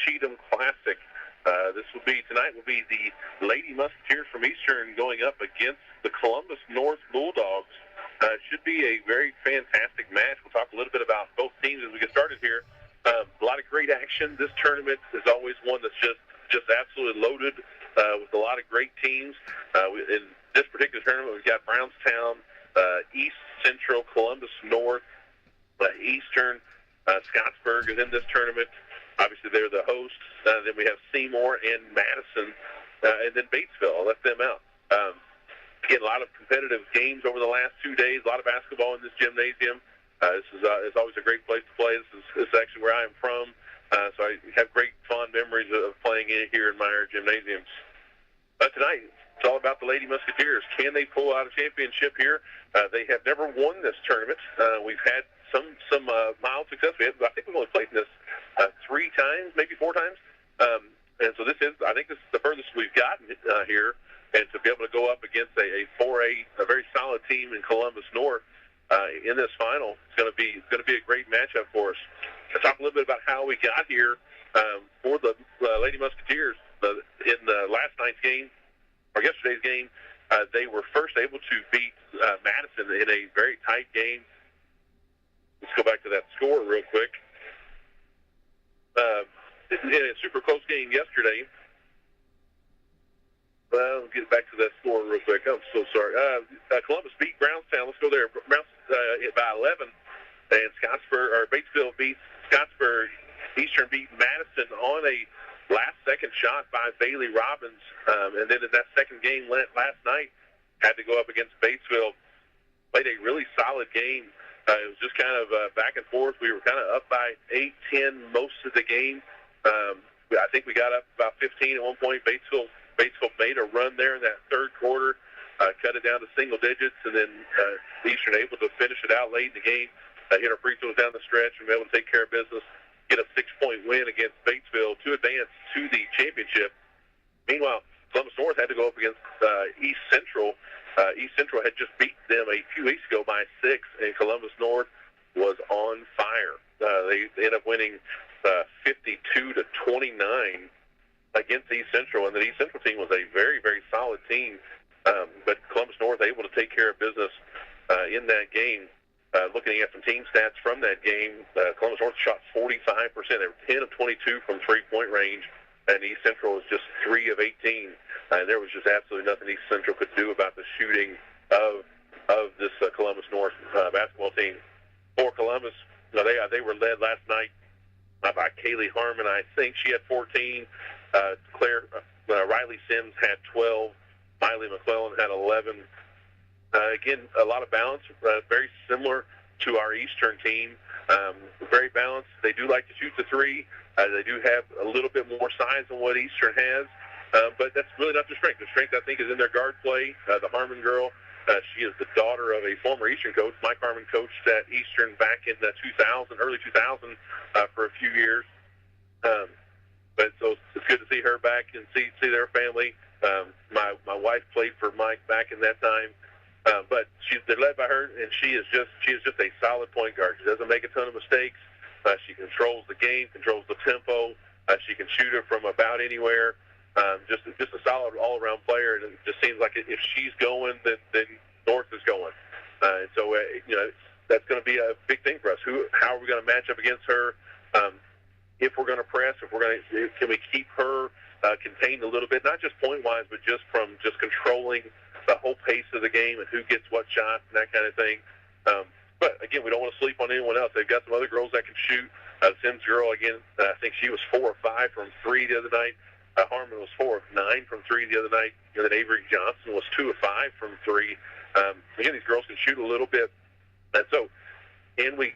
Cheatham Classic. Tonight will be the Lady Musketeers from Eastern going up against the Columbus North Bulldogs. Should be a very fantastic match. We'll talk a little bit about both teams as we get started here. A lot of great action. This tournament is always one that's just absolutely loaded with a lot of great teams. In this particular tournament, we've got Brownstown, East Central, Columbus North, Eastern, Scottsburg is in this tournament. Obviously, they're the hosts. Then we have Seymour and Madison, and then Batesville. I'll let them out. Again, a lot of competitive games over the last 2 days. A lot of basketball in this gymnasium. This is it's always a great place to play. This is actually where I am from, so I have great fond memories of playing here in Meyer Gymnasium. Tonight, it's all about the Lady Musketeers. Can they pull out a championship here? They have never won this tournament. We've had some mild success. I think we've only played in this 3 times, maybe 4 times. And so I think this is the furthest we've gotten here. And to be able to go up against a 4A, a very solid team in Columbus North in this final, it's going to be a great matchup for us. I'll talk a little bit about how we got here for the Lady Musketeers. In the last night's game, or yesterday's game, they were first able to beat Madison in a very tight game. Let's go back to that score real quick. In a super close game yesterday. Well, get back to that score real quick. I'm so sorry. Columbus beat Brownstown. Let's go there. Brownstown by 11. And Batesville beat Scottsburg. Eastern beat Madison on a last-second shot by Bailey Robbins. And then in that second game last night, had to go up against Batesville. Played a really solid game. It was just kind of back and forth. We were kind of up by 8-10 most of the game. I think we got up about 15 at one point. Batesville made a run there in that third quarter, cut it down to single digits, and then Eastern able to finish it out late in the game, hit our free throws down the stretch, and be able to take care of business, get a 6-point win against Batesville to advance to the championship. Meanwhile, Columbus North had to go up against East Central. East Central had just beat them a few weeks ago by 6, and Columbus North was on fire. They ended up winning 52-29 against East Central, and the East Central team was a very, very solid team. But Columbus North able to take care of business in that game. Looking at some team stats from that game, Columbus North shot 45%. They were 10 of 22 from three-point range, and East Central was just 3 of 18. And there was just absolutely nothing East Central could do about the shooting of this Columbus North basketball team. For Columbus, they were led last night by Kaylee Harmon. I think she had 14. Riley Sims had 12. Miley McClellan had 11. Again, a lot of balance, very similar to our Eastern team. Very balanced. They do like to shoot the 3. They do have a little bit more size than what Eastern has. But that's really not their strength. Their strength, I think, is in their guard play. The Harmon girl, she is the daughter of a former Eastern coach. Mike Harmon coached at Eastern back in the early 2000 for a few years. But so it's good to see her back and see their family. My wife played for Mike back in that time. But they're led by her, and she is just a solid point guard. She doesn't make a ton of mistakes. She controls the game, controls the tempo. She can shoot it from about anywhere. Just a solid all-around player, and it just seems like if she's going, then North is going. And so that's going to be a big thing for us. How are we going to match up against her? If we're going to press, can we keep her contained a little bit, not just point-wise, but just from controlling the whole pace of the game and who gets what shots and that kind of thing. But again, we don't want to sleep on anyone else. They've got some other girls that can shoot. Sims girl, again, I think she was 4 or 5 from 3 the other night. Harmon was 4 of 9 from 3 the other night. And then Avery Johnson was 2 of 5 from 3. Again, these girls can shoot a little bit. And so, can we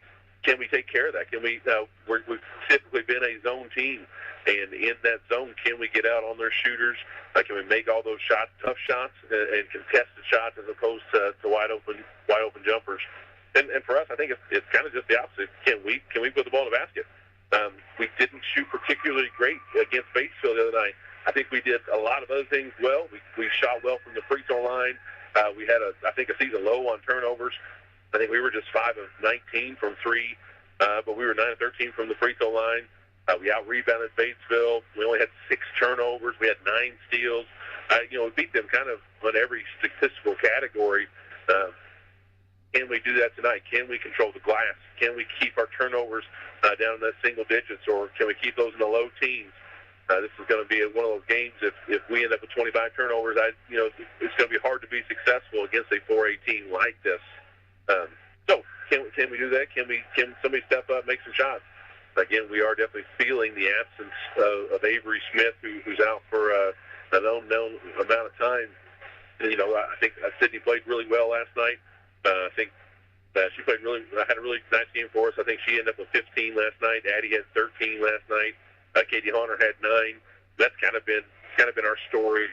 take care of that? We've typically been a zone team, and in that zone, can we get out on their shooters? Can we make all those tough shots and contested shots as opposed to wide open jumpers? And for us, I think it's kind of just the opposite. Can we put the ball in the basket? We didn't shoot particularly great against Batesville the other night. I think we did a lot of other things well. We shot well from the free throw line. We had I think a season low on turnovers. I think we were just 5 of 19 from 3, but we were 9 of 13 from the free throw line. We out-rebounded Batesville. We only had 6 turnovers. We had 9 steals. We beat them kind of on every statistical category. Can we do that tonight? Can we control the glass? Can we keep our turnovers down in the single digits, or can we keep those in the low teens? This is going to be one of those games. If we end up with 25 turnovers, it's going to be hard to be successful against a 4A team like this. So can we do that? Can somebody step up, make some shots? Again, we are definitely feeling the absence of Avery Smith, who's out for an unknown amount of time. And, I think Sydney played really well last night. I think she played had a really nice game for us. I think she ended up with 15 last night. Addie had 13 last night. Katie Honor had 9. That's kind of been our story.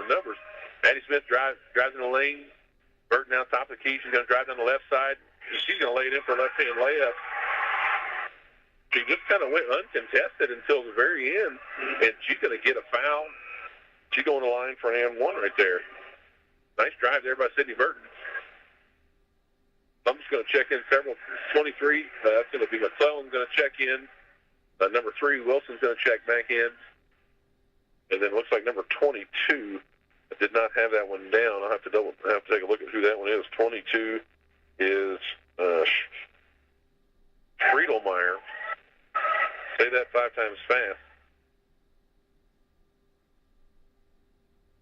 Numbers. Maddie Smith drives in the lane. Burton out top of the key. She's going to drive down the left side. She's going to lay it in for a left-hand layup. She just kind of went uncontested until the very end, and she's going to get a foul. She's going to the line for an and one right there. Nice drive there by Sydney Burton. I'm just going to check in several. 23, that's going to be McClellan's going to check in. Number 3, Wilson's going to check back in. And then it looks like number 22. I did not have that one down. I'll have to take a look at who that one is. 22 is Friedelmeyer. Say that 5 times fast.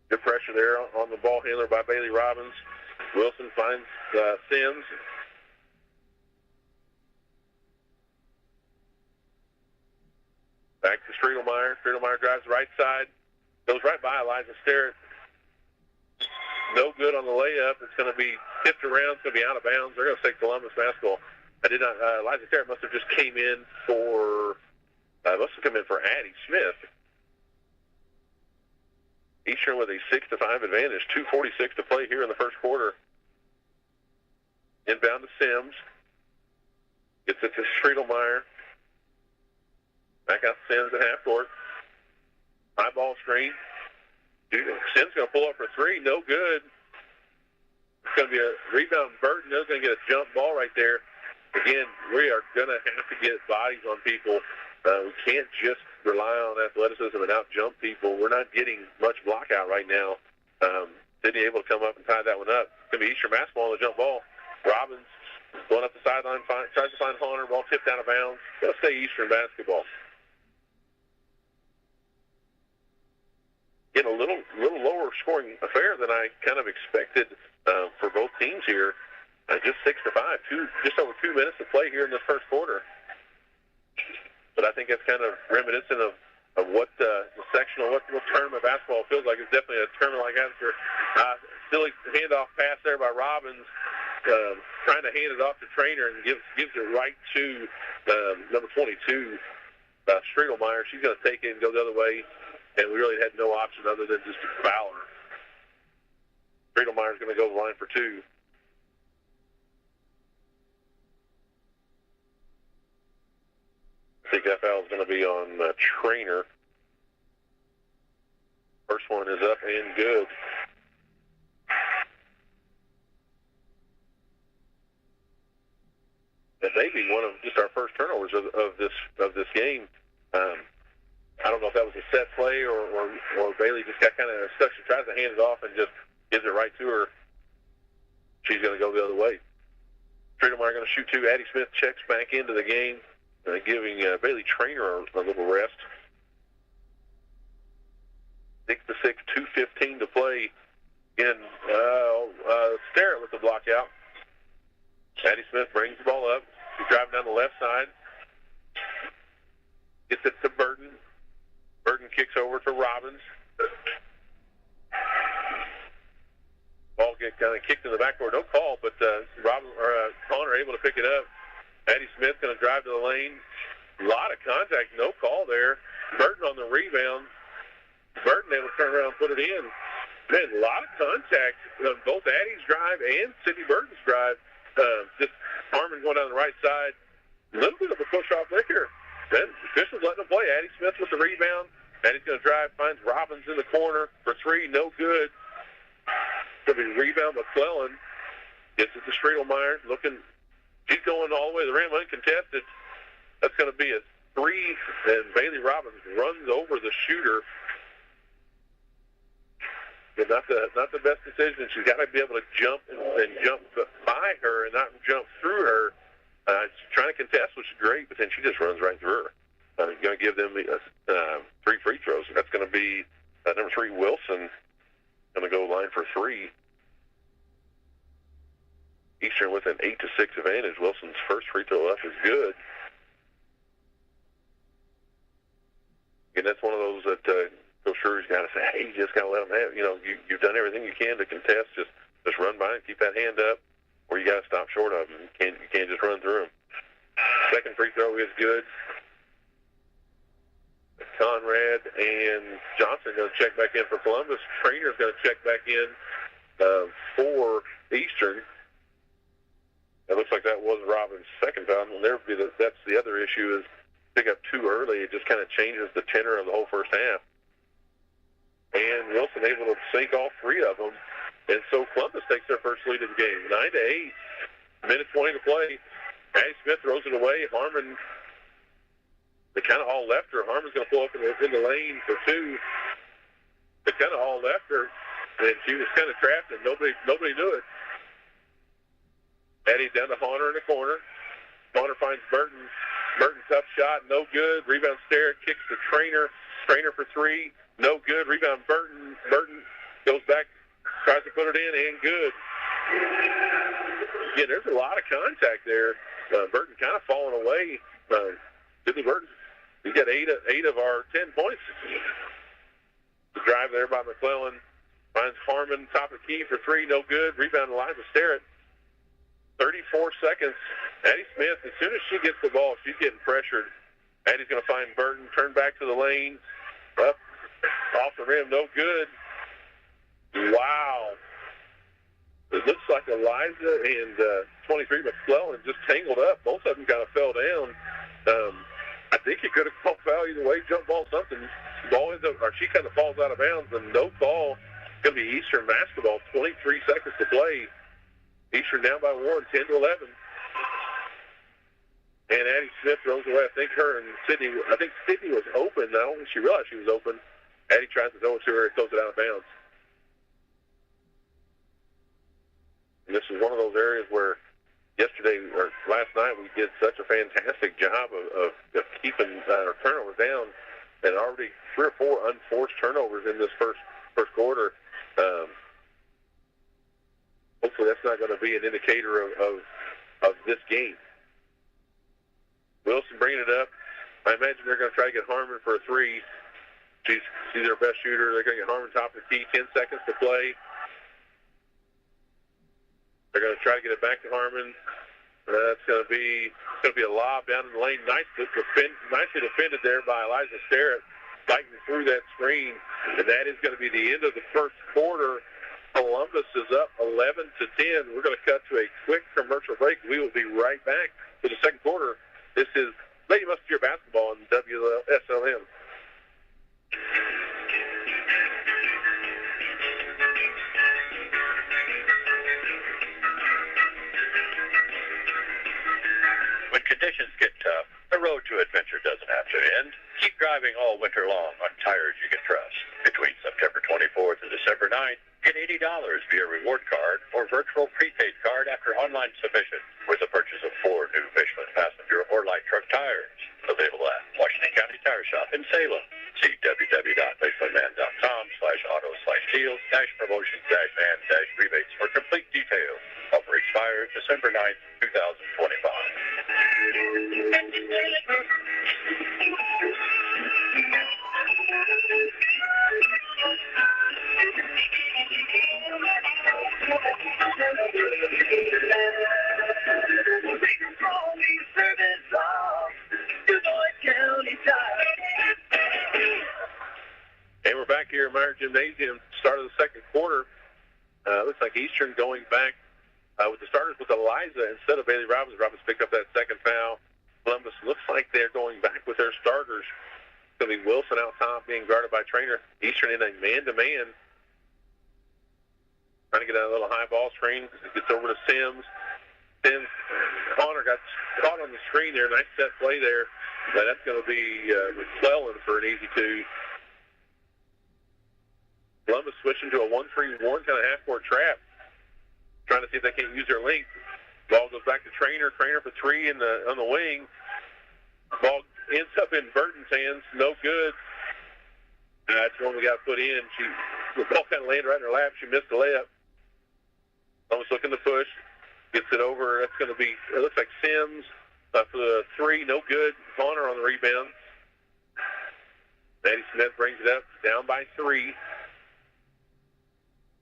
Good pressure there on the ball handler by Bailey Robbins. Wilson finds Sims. Back to Friedelmeyer. Friedelmeyer drives the right side. Goes right by Eliza Sterrett. No good on the layup. It's going to be tipped around. It's going to be out of bounds. They're going to take Columbus basketball. Eliza Sterrett must have just came in for Must have come in for Addie Smith. Eastern with a 6-5 advantage. 2:46 to play here in the first quarter. Inbound to Sims. Gets it to Striedelmeyer. Back out to Sims at half court. High ball screen. Sims going to pull up for three. No good. It's going to be a rebound. Burton is going to get a jump ball right there. Again, we are going to have to get bodies on people. We can't just rely on athleticism and out-jump people. We're not getting much block out right now. Sydney able to come up and tie that one up. It's going to be Eastern basketball on the jump ball. Robbins going up the sideline, tries to find Hunter. Ball tipped out of bounds. Going to stay Eastern basketball. Getting a little lower scoring affair than I kind of expected for both teams here. Just 6-5, just over 2 minutes to play here in the first quarter. But I think that's kind of reminiscent of what the sectional, what tournament basketball feels like. It's definitely a tournament like after silly handoff pass there by Robbins, trying to hand it off to Trainer and gives it right to number 22, Striedelmeyer. She's going to take it and go the other way, and we really had no option other than just to foul her. Striedelmeyer's going to go to the line for two. I think that foul is going to be on Trainer. First one is up and good. That may be one of just our first turnovers of this game. I don't know if that was a set play or Bailey just got kind of stuck. She tries to hand it off and just gives it right to her. She's going to go the other way. Striedelmeyer going to shoot two. Addie Smith checks back into the game. Giving Bailey Trainer a little rest. 6-6, 2:15 to play. Again, Starrett with the block out. Addie Smith brings the ball up. She's driving down the left side. Gets it to Burton. Burton kicks over to Robbins. Ball gets kind of kicked in the backboard. No call, but Connor able to pick it up. Addie Smith going to drive to the lane. A lot of contact, no call there. Burton on the rebound. Burton able to turn around and put it in. Man, a lot of contact on both Addie's drive and Sydney Burton's drive. Just Harmon going down the right side. A little bit of a push off there. Then officials letting them play. Addie Smith with the rebound. Addie's going to drive, finds Robbins in the corner for three, no good. Going to be rebound McClellan. Gets it to Striedelmeyer, looking. She's going all the way to the rim uncontested. That's going to be a three, and Bailey Robbins runs over the shooter. But not the best decision. She's got to be able to jump and jump by her and not jump through her. She's trying to contest, which is great, but then she just runs right through her. Going to give them three free throws. That's going to be number 3, Wilson, going to go line for three. Eastern with an 8-6 advantage. Wilson's first free throw up is good. And that's one of those that Coach Drury's got to say, hey, you just got to let them have. You've done everything you can to contest. Just run by and keep that hand up, or you got to stop short of them. You can't just run through them. Second free throw is good. Conrad and Johnson going to check back in for Columbus. Trainer's going to check back in for Eastern. It looks like that was Robbins' second foul. And that's the other issue is pick up too early. It just kind of changes the tenor of the whole first half. And Wilson able to sink all three of them. And so Columbus takes their first lead of the game. 9-8, minute 20 to play. Addie Smith throws it away. Harmon, they kind of all left her. Harmon's going to pull up in the lane for two. They kind of all left her, and she was kind of trapped, and nobody knew it. Addie down to Hunter in the corner. Hunter finds Burton. Burton, tough shot, no good. Rebound Starrett, kicks to Trainer. Trainer for three, no good. Rebound Burton. Burton goes back, tries to put it in, and good. Again, there's a lot of contact there. Burton kind of falling away. Sidney Burton, he got 8 of our 10 points. The drive there by McClellan. Finds Harmon, top of the key for three, no good. Rebound Eliza Starrett. 34 seconds. Addie Smith, as soon as she gets the ball, she's getting pressured. Addie's going to find Burton, turn back to the lane, up, off the rim, no good. Wow. It looks like Eliza and 23 McClellan just tangled up. Both of them kind of fell down. I think he could have called foul either way, jump ball, something. Ball ends up, or she kind of falls out of bounds, and no call. It's going to be Eastern basketball. 23 seconds to play. Eastern down by 1, 10 to 11. And Addie Smith throws away. I think Sydney was open. I don't think she realized she was open. Addie tries to throw it to her and throws it out of bounds. And this is one of those areas where yesterday or last night we did such a fantastic job of keeping our turnovers down, and already 3 or 4 unforced turnovers in this first quarter. Hopefully that's not going to be an indicator of this game. Wilson bringing it up. I imagine they're going to try to get Harmon for a 3. She's their best shooter. They're going to get Harmon top of the key. 10 seconds to play. They're going to try to get it back to Harmon. That's going to be a lob down in the lane. Nicely defended there by Eliza Sterrett, fighting through that screen. And that is going to be the end of the first quarter. Columbus is up 11 to 10. We're going to cut to a quick commercial break. We will be right back for the second quarter. This is Lady Musketeer basketball on WSLM. When conditions get tough, the road to adventure doesn't have to end. Keep driving all winter long on tires you can trust. Between September 24th and December 9th, get $80 via reward card or virtual prepaid card after online submission with the purchase of 4 new Michelin passenger or light truck tires. Available at Washington County Tire Shop in Salem. See www.michelinman.com/auto/deals-promotions-van-rebates for complete details. Offer expires December 9th, 2025. And we're back here at Meyer Gymnasium, start of the second quarter. Looks like Eastern going back with the starters with Eliza instead of Bailey Robbins. Robbins picked up that second foul. Columbus looks like they're going back with their starters. It's going to be Wilson out top being guarded by Trainer. Eastern in a man-to-man. Trying to get a little high ball screen. It gets over to Sims. Sims, Connor got caught on the screen there. Nice set play there. But that's going to be McClellan for an easy 2. Columbus switching to a 1-3-1 kind of half-court trap. Trying to see if they can't use their length. Ball goes back to Trainer. Trainer for 3 on the wing. Ball ends up in Burton's hands. No good. That's one we got to put in. The ball kind of landed right in her lap. She missed the layup. Columbus looking to push. Gets it over. That's going to be, it looks like Sims for the 3. No good. Connor on the rebound. Maddie Smith brings it up. Down by 3.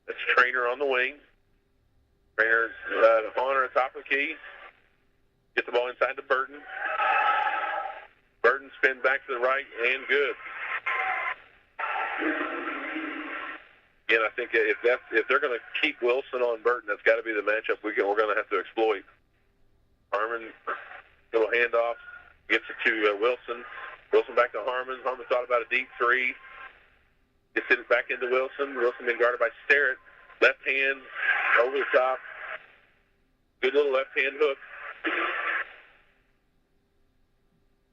That's Trainer on the wing. Trainer's Connor at top of the key. Get the ball inside to Burton. Burton spin back to the right and good. Again, I think if they're going to keep Wilson on Burton, that's got to be the matchup we're going to have to exploit. Harmon, little handoff, gets it to Wilson. Wilson back to Harmon. Harmon thought about a deep 3. Gets it back into Wilson. Wilson being guarded by Sterrett. Left hand over the top. Good little left hand hook.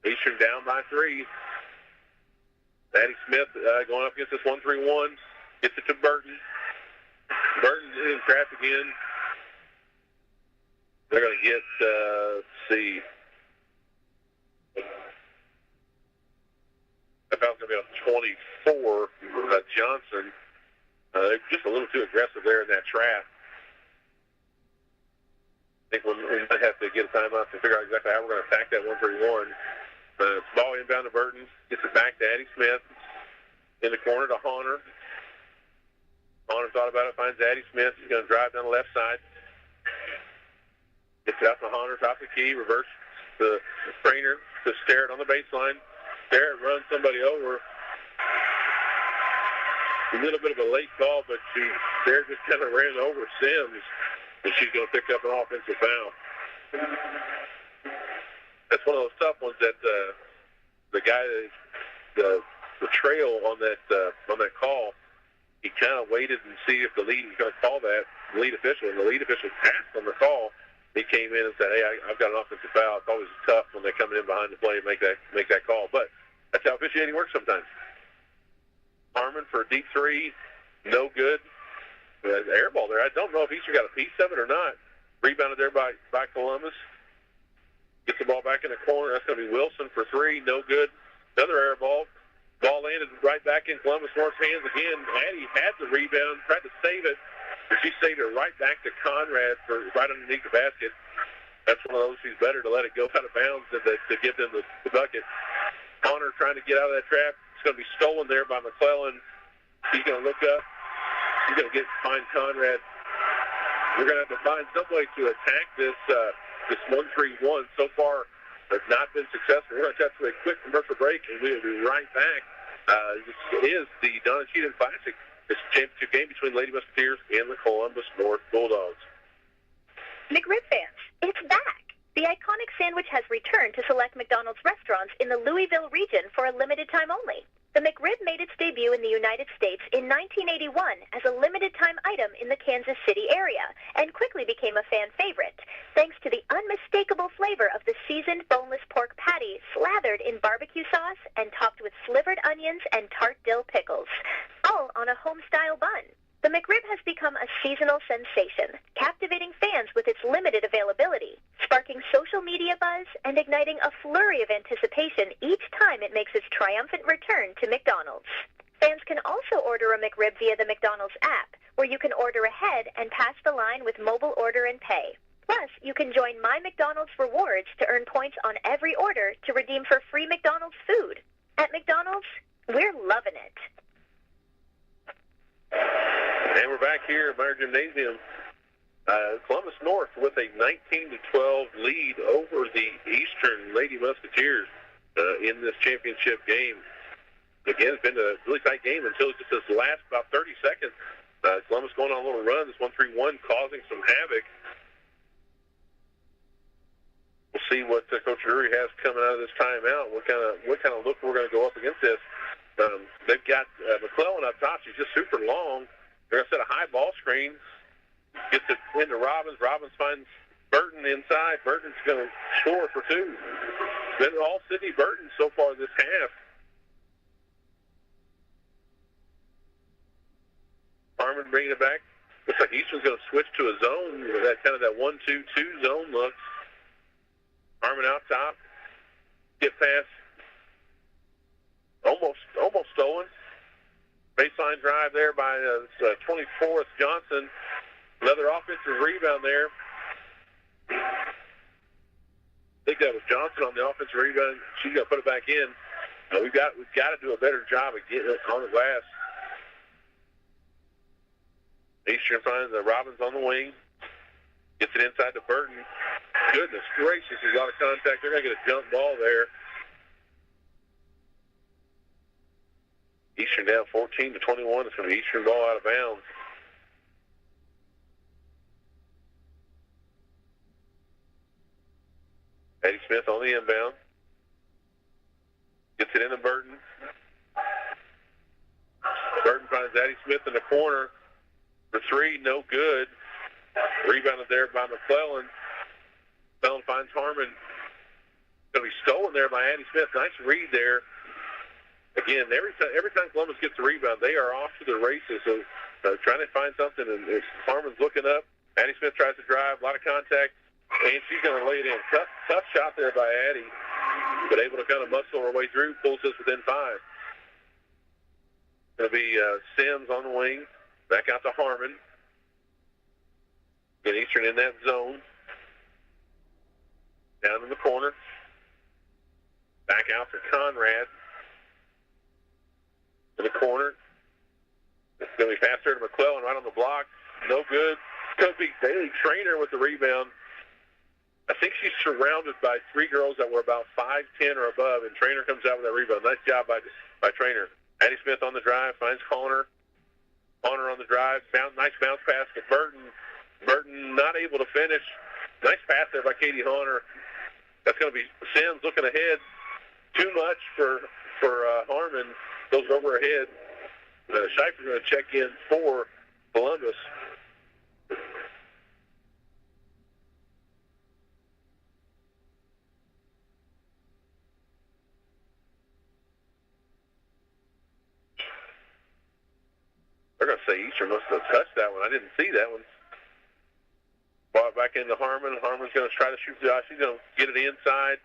Eastern down by 3. Maddie Smith going up against this 1-3-1. Gets it to Burton. Burton in trap again. They're going to get, let's see. That foul's going to be on 24, Johnson. They're just a little too aggressive there in that trap. I think we might have to get a timeout to figure out exactly how we're going to attack that 1-3-1. Ball inbound to Burton. Gets it back to Addie Smith. In the corner to Honor. Honor thought about it, finds Addie Smith. He's going to drive down the left side. Gets it out to Honor, top of the key, reverse the Trainer. Trainer to Sterrett on the baseline. Sterrett runs somebody over. A little bit of a late call, but Sterrett just kind of ran over Sims, and she's going to pick up an offensive foul. That's one of those tough ones that the guy, the trail on that call, he kind of waited and see if the lead was going to call that, the lead official, and the lead official passed on the call. He came in and said, hey, I've got an offensive foul. It's always tough when they're coming in behind the play and make that call. But that's how officiating works sometimes. Harmon for a deep three, no good. Air ball there. I don't know if Eastern got a piece of it or not. Rebounded there by Columbus. Gets the ball back in the corner. That's going to be Wilson for three, no good. Another air ball. Ball landed right back in Columbus North's hands again. Addie had the rebound, tried to save it, but she saved it right back to Conrad for right underneath the basket. That's one of those. She's better to let it go out of bounds than to give them the bucket. Connor trying to get out of that trap. It's going to be stolen there by McClellan. He's going to look up. He's going to find Conrad. We're going to have to find some way to attack this 1-3-1. So far, has not been successful. We're going to have to take a quick commercial break, and we'll be right back. This is the Donna Cheatham Classic. It's a championship game between Lady Musketeers and the Columbus North Bulldogs. McRib fans, it's back. The iconic sandwich has returned to select McDonald's restaurants in the Louisville region for a limited time only. The McRib made its debut in the United States in 1981 as a limited-time item in the Kansas City area and quickly became a fan favorite, thanks to the unmistakable flavor of the seasoned boneless pork patty slathered in barbecue sauce and topped with slivered onions and tart dill pickles, all on a home-style bun. The McRib has become a seasonal sensation, captivating fans with its limited availability, sparking social media buzz and igniting a flurry of anticipation each time it makes its triumphant return to McDonald's. Fans can also order a McRib via the McDonald's app, where you can order ahead and pass the line with mobile order and pay. Plus, you can join My McDonald's Rewards to earn points on every order to redeem for free McDonald's food. At McDonald's, we're loving it. And we're back here at Meyer Gymnasium. Columbus North with a 19-12 lead over the Eastern Lady Musketeers in this championship game. Again, it's been a really tight game until just this last about 30 seconds. Columbus going on a little run. This 1-3-1 causing some havoc. We'll see what Coach Drury has coming out of this timeout. What kind of look we're going to go up against this. They've got McClellan up top. She's just super long. They're going to set a high ball screen. Gets it into Robbins. Robbins finds Burton inside. Burton's going to score for two. Been all Sydney Burton so far this half. Harmon bringing it back. Looks like Eastern's going to switch to a zone. That kind of that 1-2-2 zone look. Harmon out top. Get past. Almost stolen. Baseline drive there by 24th Johnson. Another offensive rebound there. I think that was Johnson on the offensive rebound. She's going to put it back in. We've got to do a better job of getting it on the glass. Eastern finds Robbins on the wing. Gets it inside to Burton. Goodness gracious, there's a lot of contact. They're going to get a jump ball there. Eastern down 14-21. It's going to be Eastern ball out of bounds. Eddie Smith on the inbound. Gets it into Burton. Burton finds Eddie Smith in the corner. For three, no good. Rebounded there by McClellan. McClellan finds Harmon. Going to be stolen there by Addie Smith. Nice read there. Again, every time Columbus gets the rebound, they are off to the races. So trying to find something, and Harmon's looking up. Addie Smith tries to drive, a lot of contact, and she's going to lay it in. Tough shot there by Addie, but able to kind of muscle her way through, pulls us within five. Going to be Sims on the wing, back out to Harmon. Get Eastern in that zone. Down in the corner. Back out to Conrad. In the corner. It's going to be passed there to McClellan right on the block. No good. It's going to be Daily Trainer with the rebound. I think she's surrounded by three girls that were about 5'10" or above, and Trainer comes out with that rebound. Nice job by Trainer. Addie Smith on the drive, finds Connor. Connor on the drive, nice bounce pass to Burton. Burton not able to finish. Nice pass there by Katie Hunter. That's going to be Sims looking ahead. Too much for Harmon. Goes over her head. Schieffer's going to check in for Columbus. They're going to say Eastern must have touched that one. I didn't see that one. Ball back into Harmon. Harmon's going to try to shoot the shot. She's going to get it inside.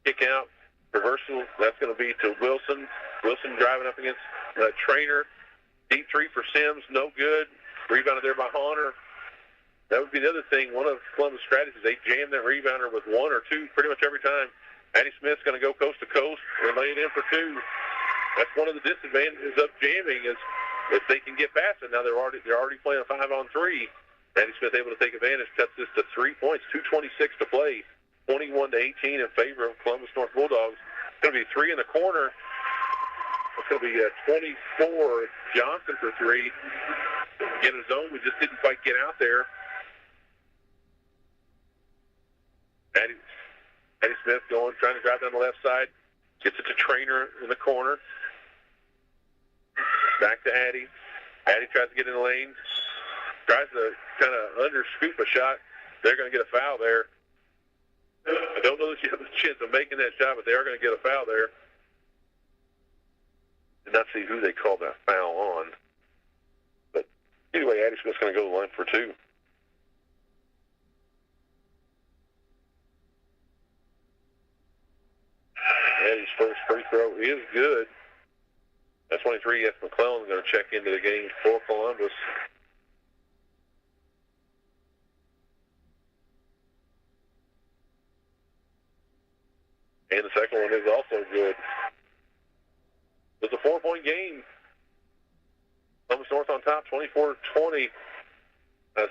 Kick out. Reversal. That's going to be to Wilson. Wilson driving up against Trainer. Deep three for Sims. No good. Rebounded there by Hunter. That would be the other thing. One of Columbus' strategies, they jam that rebounder with one or two pretty much every time. Addie Smith's going to go coast to coast and lay it in for two. That's one of the disadvantages of jamming is if they can get past it. Now they're already playing a 5-on-3. Addie Smith able to take advantage, cuts this to 3 points, 2:26 to play, 21-18 in favor of Columbus North Bulldogs. It's going to be three in the corner. It's going to be 24 Johnson for three. In his zone, we just didn't quite get out there. Addie Smith trying to drive down the left side. Gets it to Trainer in the corner. Back to Addie. Addie tries to get in the lane. Tries to kind of underscoop a shot. They're going to get a foul there. I don't know that she has a chance of making that shot, but they are going to get a foul there. Did not see who they called that foul on. But anyway, Addie Smith's going to go to the line for two. Addie's first free throw is good. That's 23. F. McClellan's going to check into the game for Columbus. And the second one is also good. It's a 4-point game. Columbus North on top, 24-20.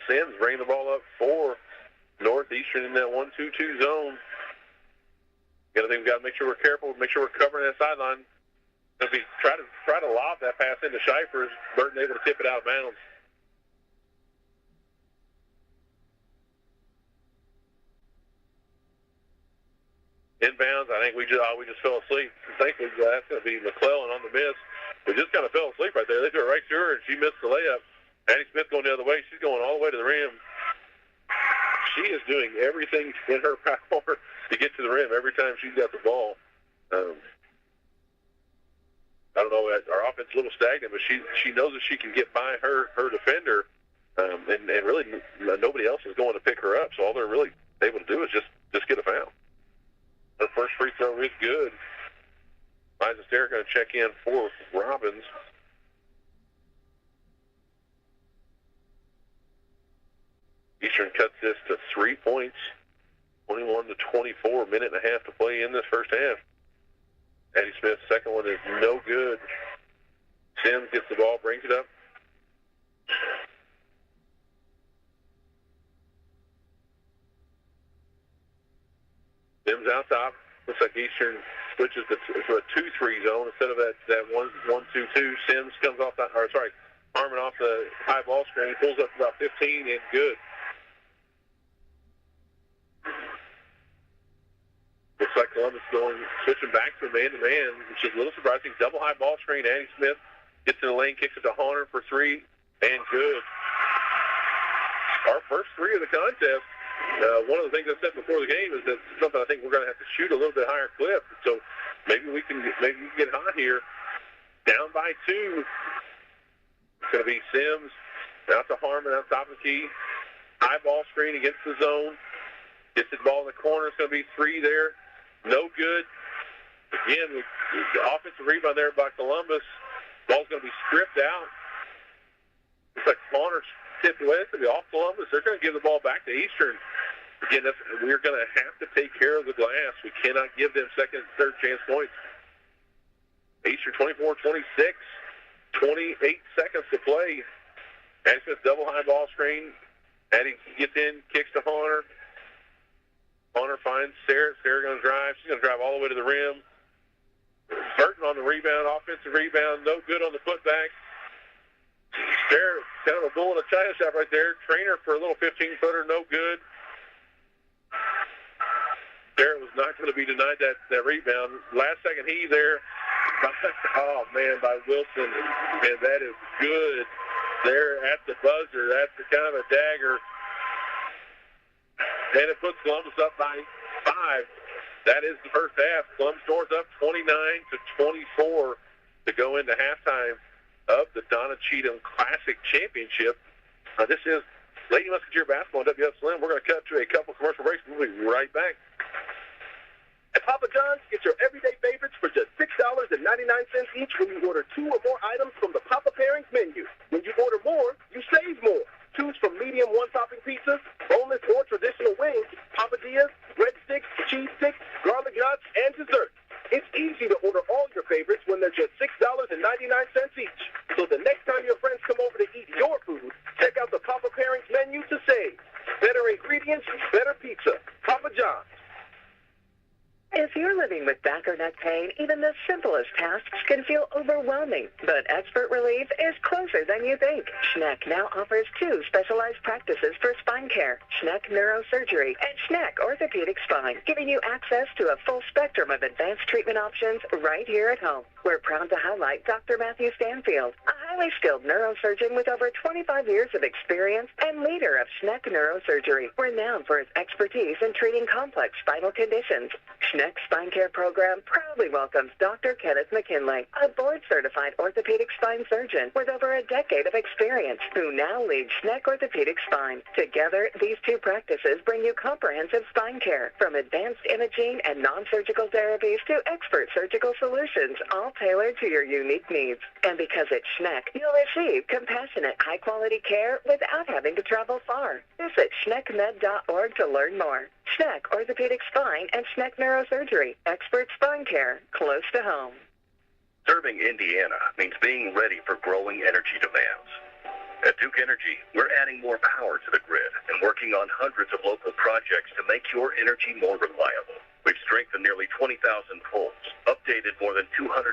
Sims bringing the ball up for Northeastern in that 1-2-2 zone. The other thing we've got to make sure we're careful, make sure we're covering that sideline. If we try to lob that pass into Schieffer, Burton able to tip it out of bounds. Inbounds, I think we just fell asleep. Thankfully, that's going to be McClellan on the miss. We just kind of fell asleep right there. They threw it right to her, and she missed the layup. Addie Smith going the other way. She's going all the way to the rim. She is doing everything in her power to get to the rim every time she's got the ball. I don't know. Our offense is a little stagnant, but she knows that she can get by her defender, and really nobody else is going to pick her up. So all they're really able to do is just get a foul. Her first free throw is good. Liza Sterr going to check in for Robbins. Eastern cuts this to 3 points, 21-24, minute and a half to play in this first half. Addie Smith's second one is no good. Sims gets the ball, brings it up. Sims out top. Looks like Eastern switches to a 2-3 zone instead of that 1-2-2. Sims comes off Harmon off the high ball screen, pulls up about 15 and good. Looks like Columbus switching back to man-to-man, which is a little surprising. Double high ball screen. Addie Smith gets in the lane, kicks it to Hunter for three, and good. Our first three of the contest. One of the things I said before the game is that something I think we're going to have to shoot a little bit higher clip. So maybe we can get hot here. Down by two. It's going to be Sims out to Harmon out top of the key. High ball screen against the zone. Gets the ball in the corner. It's going to be three there. No good. Again, the offensive rebound there by Columbus. Ball's going to be stripped out. It's like Connor tipped away. It's going to be off Columbus. They're going to give the ball back to Eastern. Again, we're going to have to take care of the glass. We cannot give them second and third chance points. Eastern 24-26. 28 seconds to play. Addie Smith double high ball screen. Addie gets in, kicks to Hunter. Honor finds Sarah. Sarah going to drive. She's going to drive all the way to the rim. Burton on the rebound, offensive rebound, no good on the putback. Sarah, kind of a bull in a china shop right there. Trainer for a little 15-footer, no good. Sarah was not going to be denied that rebound. Last second heave there. Oh, man, by Wilson. And that is good there at the buzzer. That's the kind of a dagger. And it puts Columbus up by 5. That is the first half. Columbus North up 29-24 to go into halftime of the Donna Cheatham Classic Championship. This is Lady Musketeer basketball on WSLM. We're going to cut to a couple commercial breaks. We'll be right back. At Papa John's, get your everyday favorites for just $6.99 each when you order 2 or more items from the Papa Pairings menu. When you order more, you save more. Choose from medium one-topping pizzas, boneless or traditional wings, papadillas, breadsticks, cheese sticks, garlic knots, and desserts. It's easy to order all your favorites when they're just $6.99 each. So the next time your friends come over to eat your food, check out the Papa Pairings menu to save. Better ingredients, better pizza. Papa John's. If you're living with back or neck pain, even the simplest tasks can feel overwhelming. But expert relief is closer than you think. Schneck now offers 2 specialized practices for spine care, Schneck Neurosurgery and Schneck Orthopedic Spine, giving you access to a full spectrum of advanced treatment options right here at home. We're proud to highlight Dr. Matthew Stanfield, a highly skilled neurosurgeon with over 25 years of experience and leader of Schneck Neurosurgery, renowned for his expertise in treating complex spinal conditions. Schneck Spine Care Program proudly welcomes Dr. Kenneth McKinley, a board-certified orthopedic spine surgeon with over a decade of experience, who now leads Schneck Orthopedic Spine. Together, these 2 practices bring you comprehensive spine care, from advanced imaging and non-surgical therapies to expert surgical solutions, all tailored to your unique needs. And because it's Schneck, you'll receive compassionate, high-quality care without having to travel far. Visit schneckmed.org to learn more. Schneck Orthopedic Spine and Schneck Neurosurgery. Expert spine care close to home. Serving Indiana means being ready for growing energy demands. At Duke Energy, we're adding more power to the grid and working on hundreds of local projects to make your energy more reliable. We've strengthened nearly 20,000 poles, updated more than 270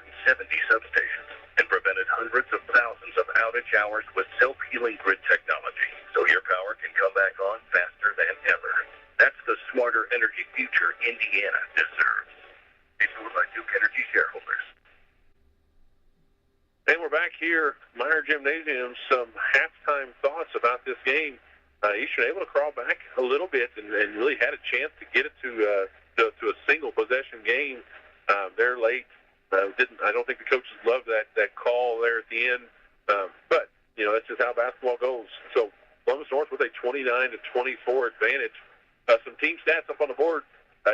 substations, and prevented hundreds of thousands of outage hours with self-healing grid technology, so your power can come back on faster than ever. That's the smarter energy future Indiana deserves. Paid for by Duke Energy shareholders. And we're back here, Meyer Gymnasium. Some halftime thoughts about this game. Eastern able to crawl back a little bit and really had a chance to get it to a single possession game. They're late. I don't think the coaches loved that call there at the end. But that's just how basketball goes. So Columbus North with a 29-24 advantage. Some team stats up on the board.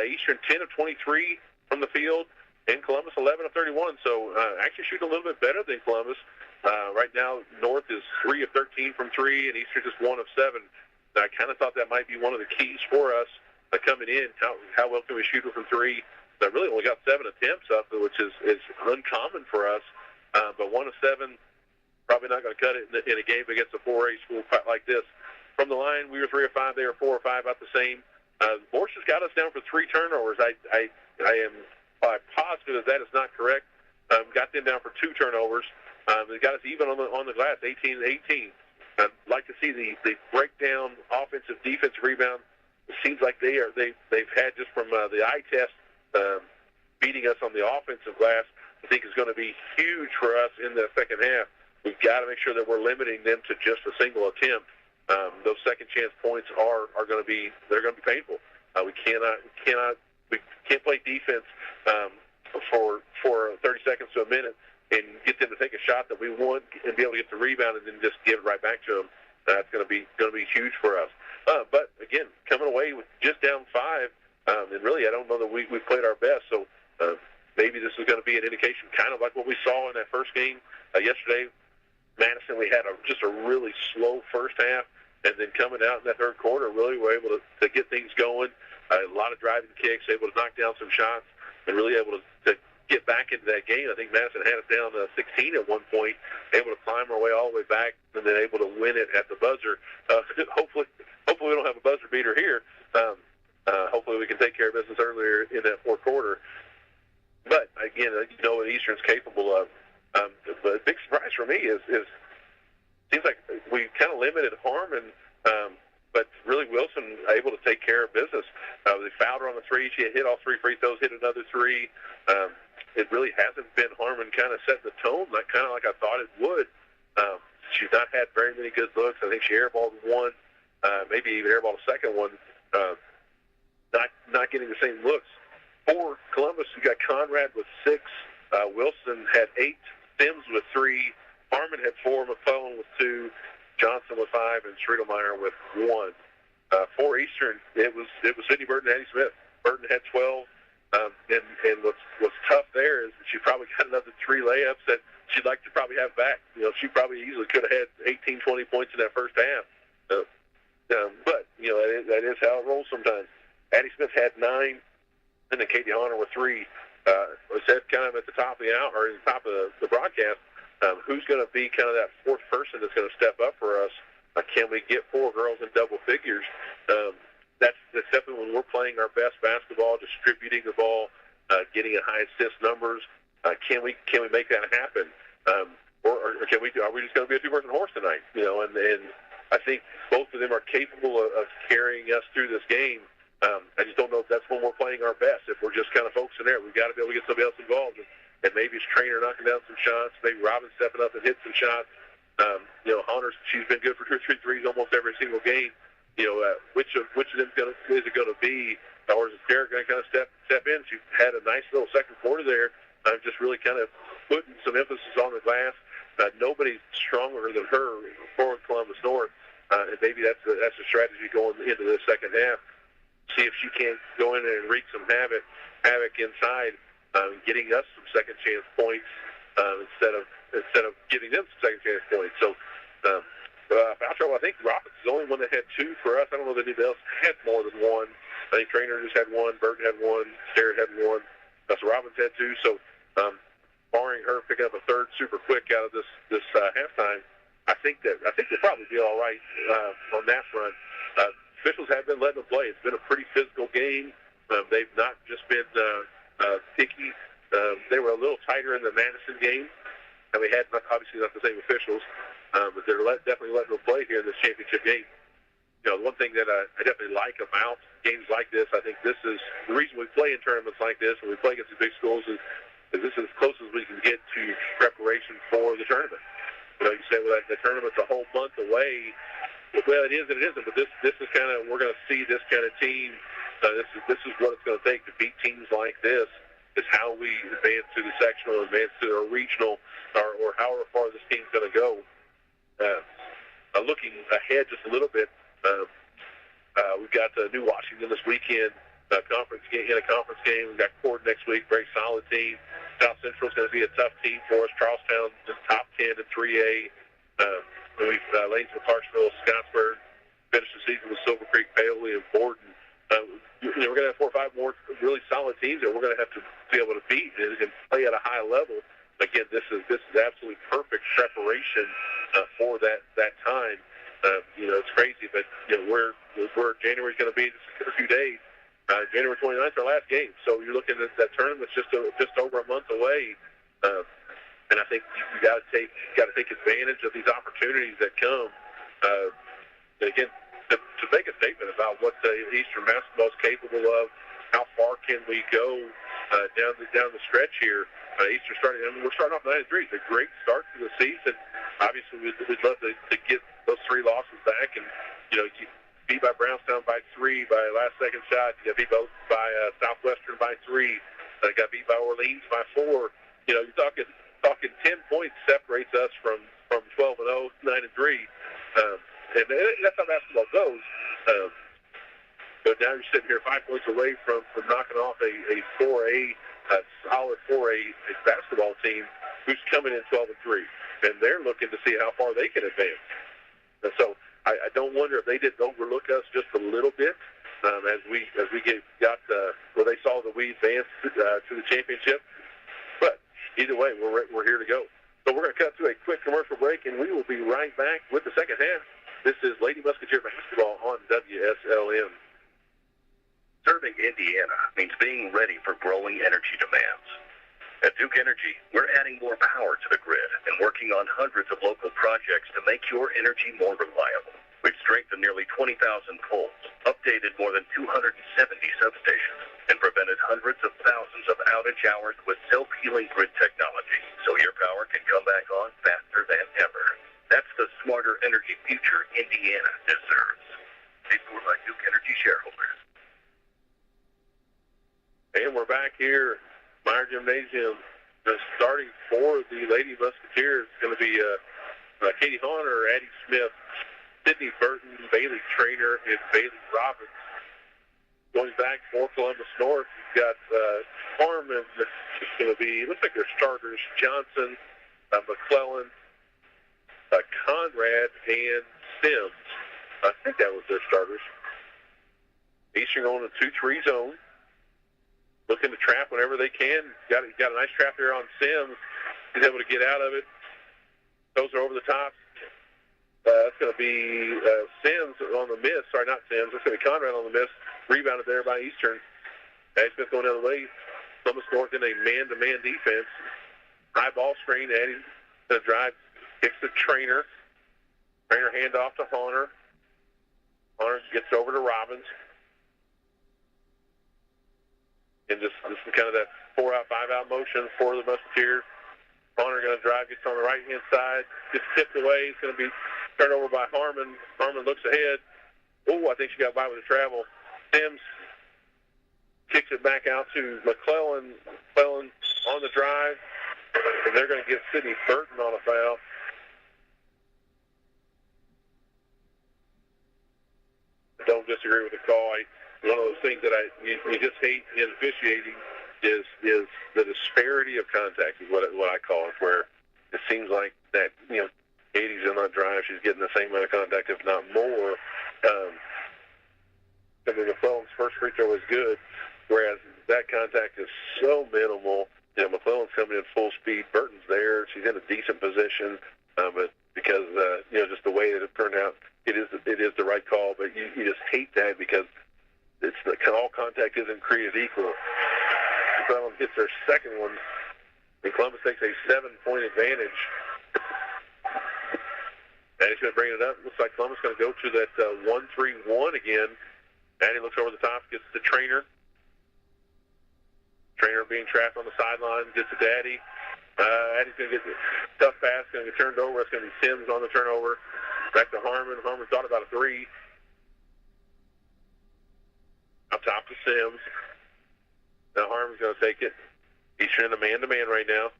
Eastern 10 of 23 from the field, and Columbus 11 of 31. So actually shooting a little bit better than Columbus. Right now, North is 3 of 13 from 3, and Eastern just 1 of 7. I kind of thought that might be one of the keys for us coming in. How well can we shoot from 3? I really only got 7 attempts up, which is uncommon for us. But 1 of 7, probably not going to cut it in a game against a 4A school like this. From the line, we were 3 of 5. They were 4 or 5, about the same. Morse has got us down for 3 turnovers. I am positive that is not correct. Got them down for 2 turnovers. They got us even on the glass, 18-18. I'd like to see the breakdown, offensive, defensive rebound. It seems like they've had just from the eye test beating us on the offensive glass. I think is going to be huge for us in the second half. We've got to make sure that we're limiting them to just a single attempt. Those second chance points are going to be painful. We can't play defense for 30 seconds to a minute and get them to take a shot that we want and be able to get the rebound and then just give it right back to them. That's going to be huge for us. But again, coming away with just down 5, and really I don't know that we played our best. So maybe this is going to be an indication, kind of like what we saw in that first game yesterday. Madison, we had just a really slow first half, and then coming out in that third quarter, really were able to get things going. A lot of driving kicks, able to knock down some shots, and really able to get back into that game. I think Madison had it down 16 at one point, able to climb our way all the way back, and then able to win it at the buzzer. Hopefully we don't have a buzzer beater here. Hopefully we can take care of business earlier in that fourth quarter. But, again, you know what Eastern's capable of. The big surprise for me is seems like we kind of limited Harmon, but really Wilson able to take care of business. They fouled her on the three. She had hit all 3 free throws, hit another 3. It really hasn't been Harmon kind of setting the tone, kind of like I thought it would. She's not had very many good looks. I think she airballed one, maybe even airballed a second one, not getting the same looks. For Columbus, you got Conrad with 6. Wilson had 8. Sims with 3. Harmon had 4. McClellan with 2. Johnson with 5, and Schredelmeyer with 1. For Eastern, it was Sydney Burton and Addie Smith. Burton had 12. And what's tough there is that she probably got another 3 layups that she'd like to probably have back. You know, she probably easily could have had 18, 20 points in that first half. But, you know, that is how it rolls sometimes. Addie Smith had 9, and then Katie Honor with 3. I said kind of at the top of the hour, or at the top of the broadcast, who's going to be kind of that fourth person that's going to step up for us? Can we get 4 girls in double figures? That's definitely when we're playing our best basketball, distributing the ball, getting a high assist numbers. Can we make that happen? Or are we just going to be a 2-person horse tonight? You know, and I think both of them are capable of carrying us through this game. I just don't know if that's when we're playing our best. If we're just kind of focusing there, we've got to be able to get somebody else involved. And maybe it's Trainer knocking down some shots. Maybe Robin stepping up and hitting some shots. You know, Hunter, she's been good for 2 or 3 threes almost every single game. You know, which of them is it going to be? Or is Derek going to kind of step in? She had a nice little second quarter there. Just really kind of putting some emphasis on the glass. Nobody's stronger than her for Columbus North. And maybe that's a strategy going into the second half. See if she can't go in there and wreak some havoc inside, getting us some second chance points instead of giving them some second chance points. So, foul trouble, I think Roberts is the only one that had 2 for us. I don't know that anybody else had more than 1. I think Trainer just had 1, Burton had 1, Starrett had 1. So Robbins had 2. So, barring her picking up a third super quick out of this halftime, I think they'll probably be all right on that front. Officials have been letting them play. It's been a pretty physical game. They've not just been picky. They were a little tighter in the Madison game, and we had obviously not the same officials, but they're definitely letting them play here in this championship game. You know, one thing that I definitely like about games like this, I think this is the reason we play in tournaments like this, and we play against the big schools, is this is as close as we can get to preparation for the tournament. You know, you say, well, the tournament's a whole month away. Well, it is and it isn't, but this is kind of, we're going to see this kind of team. This is what it's going to take to beat teams like this, is how we advance to the sectional, advance to the regional, or however far this team's going to go. Looking ahead just a little bit, we've got New Washington this weekend, conference game. We've got Cord next week, very solid team. South Central's going to be a tough team for us. Charlestown is top 10 in 3A. We've Lanesville, Clarksville, Scottsburg, finished the season with Silver Creek, Paoli, and Borden. We're going to have 4 or 5 more really solid teams that we're going to have to be able to beat and play at a high level. Again, this is absolutely perfect preparation for that time. You know, it's crazy, but you know where January's going to be in a few days. January 29th is our last game, so you're looking at that tournament's just over a month away. And I think you got to take advantage of these opportunities that come. And again, to make a statement about what the Eastern basketball is capable of, how far can we go down the stretch here? Eastern we're starting off 9-3. It's a great start to the season. Obviously, we'd love to get those 3 losses back, and you know, you beat by Brownstown by 3 by last second shot. You got beat by Southwestern by 3. Got beat by Orleans by 4. You know, you're talking 10 points separates us from 12-0, 9-3, and that's how basketball goes. But now you're sitting here 5 points away from knocking off a 4A, solid 4A basketball team who's coming in 12-3, and they're looking to see how far they can advance. And so I don't wonder if they didn't overlook us just a little bit as we got where they saw that we advanced to the championship. But either way, we're here to go. So we're going to cut to a quick commercial break, and we will be right back with the second half. This is Lady Musketeer Basketball on WSLM. Serving Indiana means being ready for growing energy demands. At Duke Energy, we're adding more power to the grid and working on hundreds of local projects to make your energy more reliable. We've strengthened nearly 20,000 poles, updated more than 270 substations, and prevented hundreds of thousands of outage hours with self-healing grid technology, so your power can come back on faster than ever. That's the smarter energy future Indiana deserves. Paid for by Duke Energy shareholders. And we're back here, Meyer Gymnasium. The starting for the Lady Musketeers is going to be Katie Horner, Addie Smith, Sydney Burton, Bailey Trainer, and Bailey Robbins. Going back for Columbus North, you've got Harmon. It's going to be, looks like their starters, Johnson, McClellan, Conrad, and Sims. I think that was their starters. Eastern on a 2-3 zone. Looking to trap whenever they can. Got a nice trap there on Sims. He's able to get out of it. Those are over the top. That's going to be Sims on the miss. Sorry, not Sims. That's going to be Conrad on the miss. Rebounded there by Eastern. Addie Smith going the other way. Columbus North in a man-to-man defense. High ball screen. Addie's going to drive. Kicks the Trainer. Trainer handoff to Horner. Horner gets over to Robbins. And just kind of that 4-out, 5-out motion for the Musketeers. Horner going to drive, gets on the right-hand side, gets tipped away. It's going to be turned over by Harmon. Harmon looks ahead. Oh, I think she got by with the travel. Sims kicks it back out to McClellan. McClellan on the drive. And they're going to get Sydney Burton on a foul. I don't disagree with the call. One of those things that you just hate in officiating is the disparity of contact is what I call it, where it seems like that, Katie's on that drive, she's getting the same amount of contact, if not more. I mean, McClellan's first free throw is good, whereas that contact is so minimal. McClellan's coming in full speed. Burton's there. She's in a decent position, but because, just the way that it turned out, it is the right call, but you just hate that because it's all contact isn't created equal. McClellan gets their second one, and Columbus takes a 7-point advantage. Addie's going to bring it up. Looks like Columbus going to go to that 1-3-1 again. Addie looks over the top, gets the Trainer. Trainer being trapped on the sideline, gets it to Addie. Addie's going to get the tough pass, going to get turned over. It's going to be Sims on the turnover. Back to Harmon. Harmon thought about a three. Up top to Sims. Now Harmon's going to take it. He's in a man-to-man right now.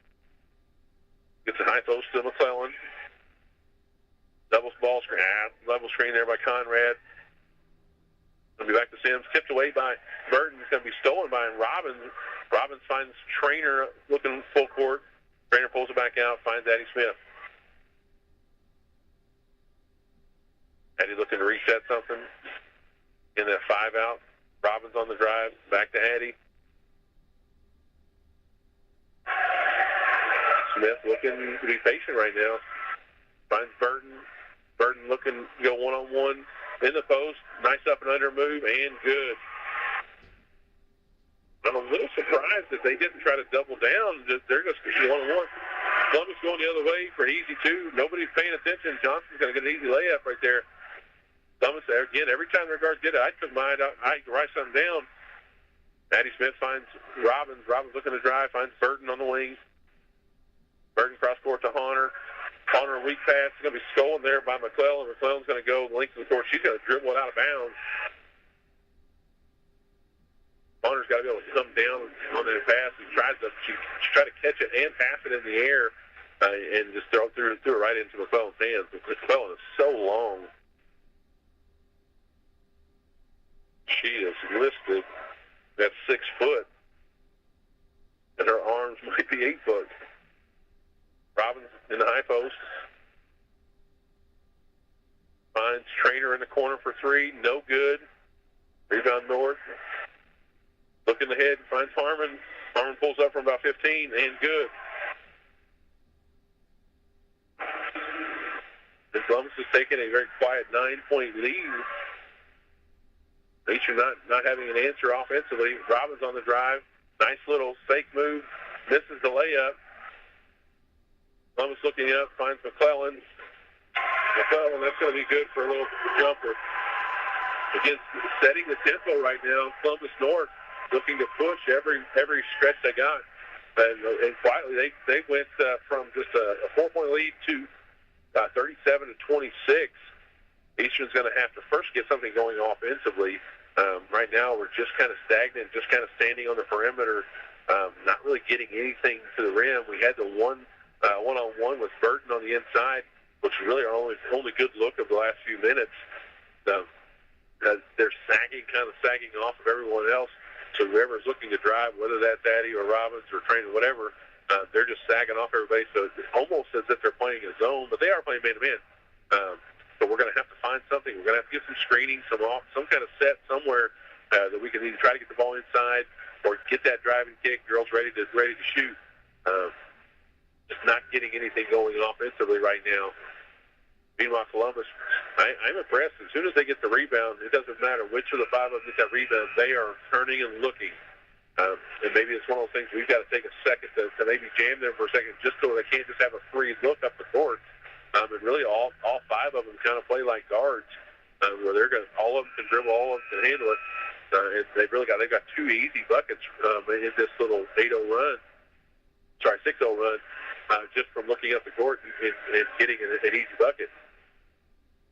Gets a high post to McClellan. Double ball screen. Level screen there by Conrad. Going to be back to Sims. Tipped away by Burton. It's going to be stolen by Robbins. Robbins finds Trainer looking full court. Trainer pulls it back out. Finds Addie Smith. Addie looking to reset something. In that 5-out. Robbins on the drive. Back to Addie. Smith looking to be patient right now. Finds Burton. Burton looking to go one-on-one in the post. Nice up and under move, and good. I'm a little surprised that they didn't try to double down. They're just one-on-one. Columbus going the other way for an easy two. Nobody's paying attention. Johnson's going to get an easy layup right there. Columbus, again, every time their guards did it, I took mine. I had to write something down. Addie Smith finds Robbins. Robbins looking to drive, finds Burton on the wing. Burton cross court to Horner. Horner weak pass. It's going to be stolen there by McClellan. McClellan's going to go the length of the court. She's going to dribble it out of bounds. Horner's got to be able to come down on that pass and try to catch it and pass it in the air and just throw it right into McClellan's hands. McClellan is so long. She is listed at 6 foot, and her arms might be 8 foot. Robbins in the high post. Finds Trainer in the corner for three. No good. Rebound North. Looking ahead, finds Harmon. Harmon pulls up from about 15 and good. And Columbus has taken a very quiet 9-point lead. Eastern not having an answer offensively. Robbins on the drive. Nice little fake move. Misses the layup. Columbus looking up, finds McClellan. McClellan, that's going to be good for a little jumper. Again, setting the tempo right now. Columbus North looking to push every stretch they got. And quietly, they went from just a 4-point lead to 37 to 26. Eastern's going to have to first get something going offensively. Right now, we're just kind of stagnant, just kind of standing on the perimeter, not really getting anything to the rim. We had the one-on-one with Burton on the inside, which is really our only good look of the last few minutes. They're sagging off of everyone else. So whoever's looking to drive, whether that's Addy or Robbins or Trainer, whatever, they're just sagging off everybody. So it's almost as if they're playing a zone, but they are playing man-to-man. So we're going to have to find something. We're going to have to get some screening, some kind of set somewhere that we can either try to get the ball inside or get that driving kick. Girls ready to shoot. Just not getting anything going offensively right now. Meanwhile, Columbus, I'm impressed. As soon as they get the rebound, it doesn't matter which of the five of them get that rebound. They are turning and looking. And maybe it's one of those things we've got to take a second to maybe jam them for a second just so they can't just have a free look up the court. And really all five of them kind of play like guards where all of them can dribble, all of them can handle it. And they've got two easy buckets in this little 6-0 run, just from looking up the court and getting an easy bucket.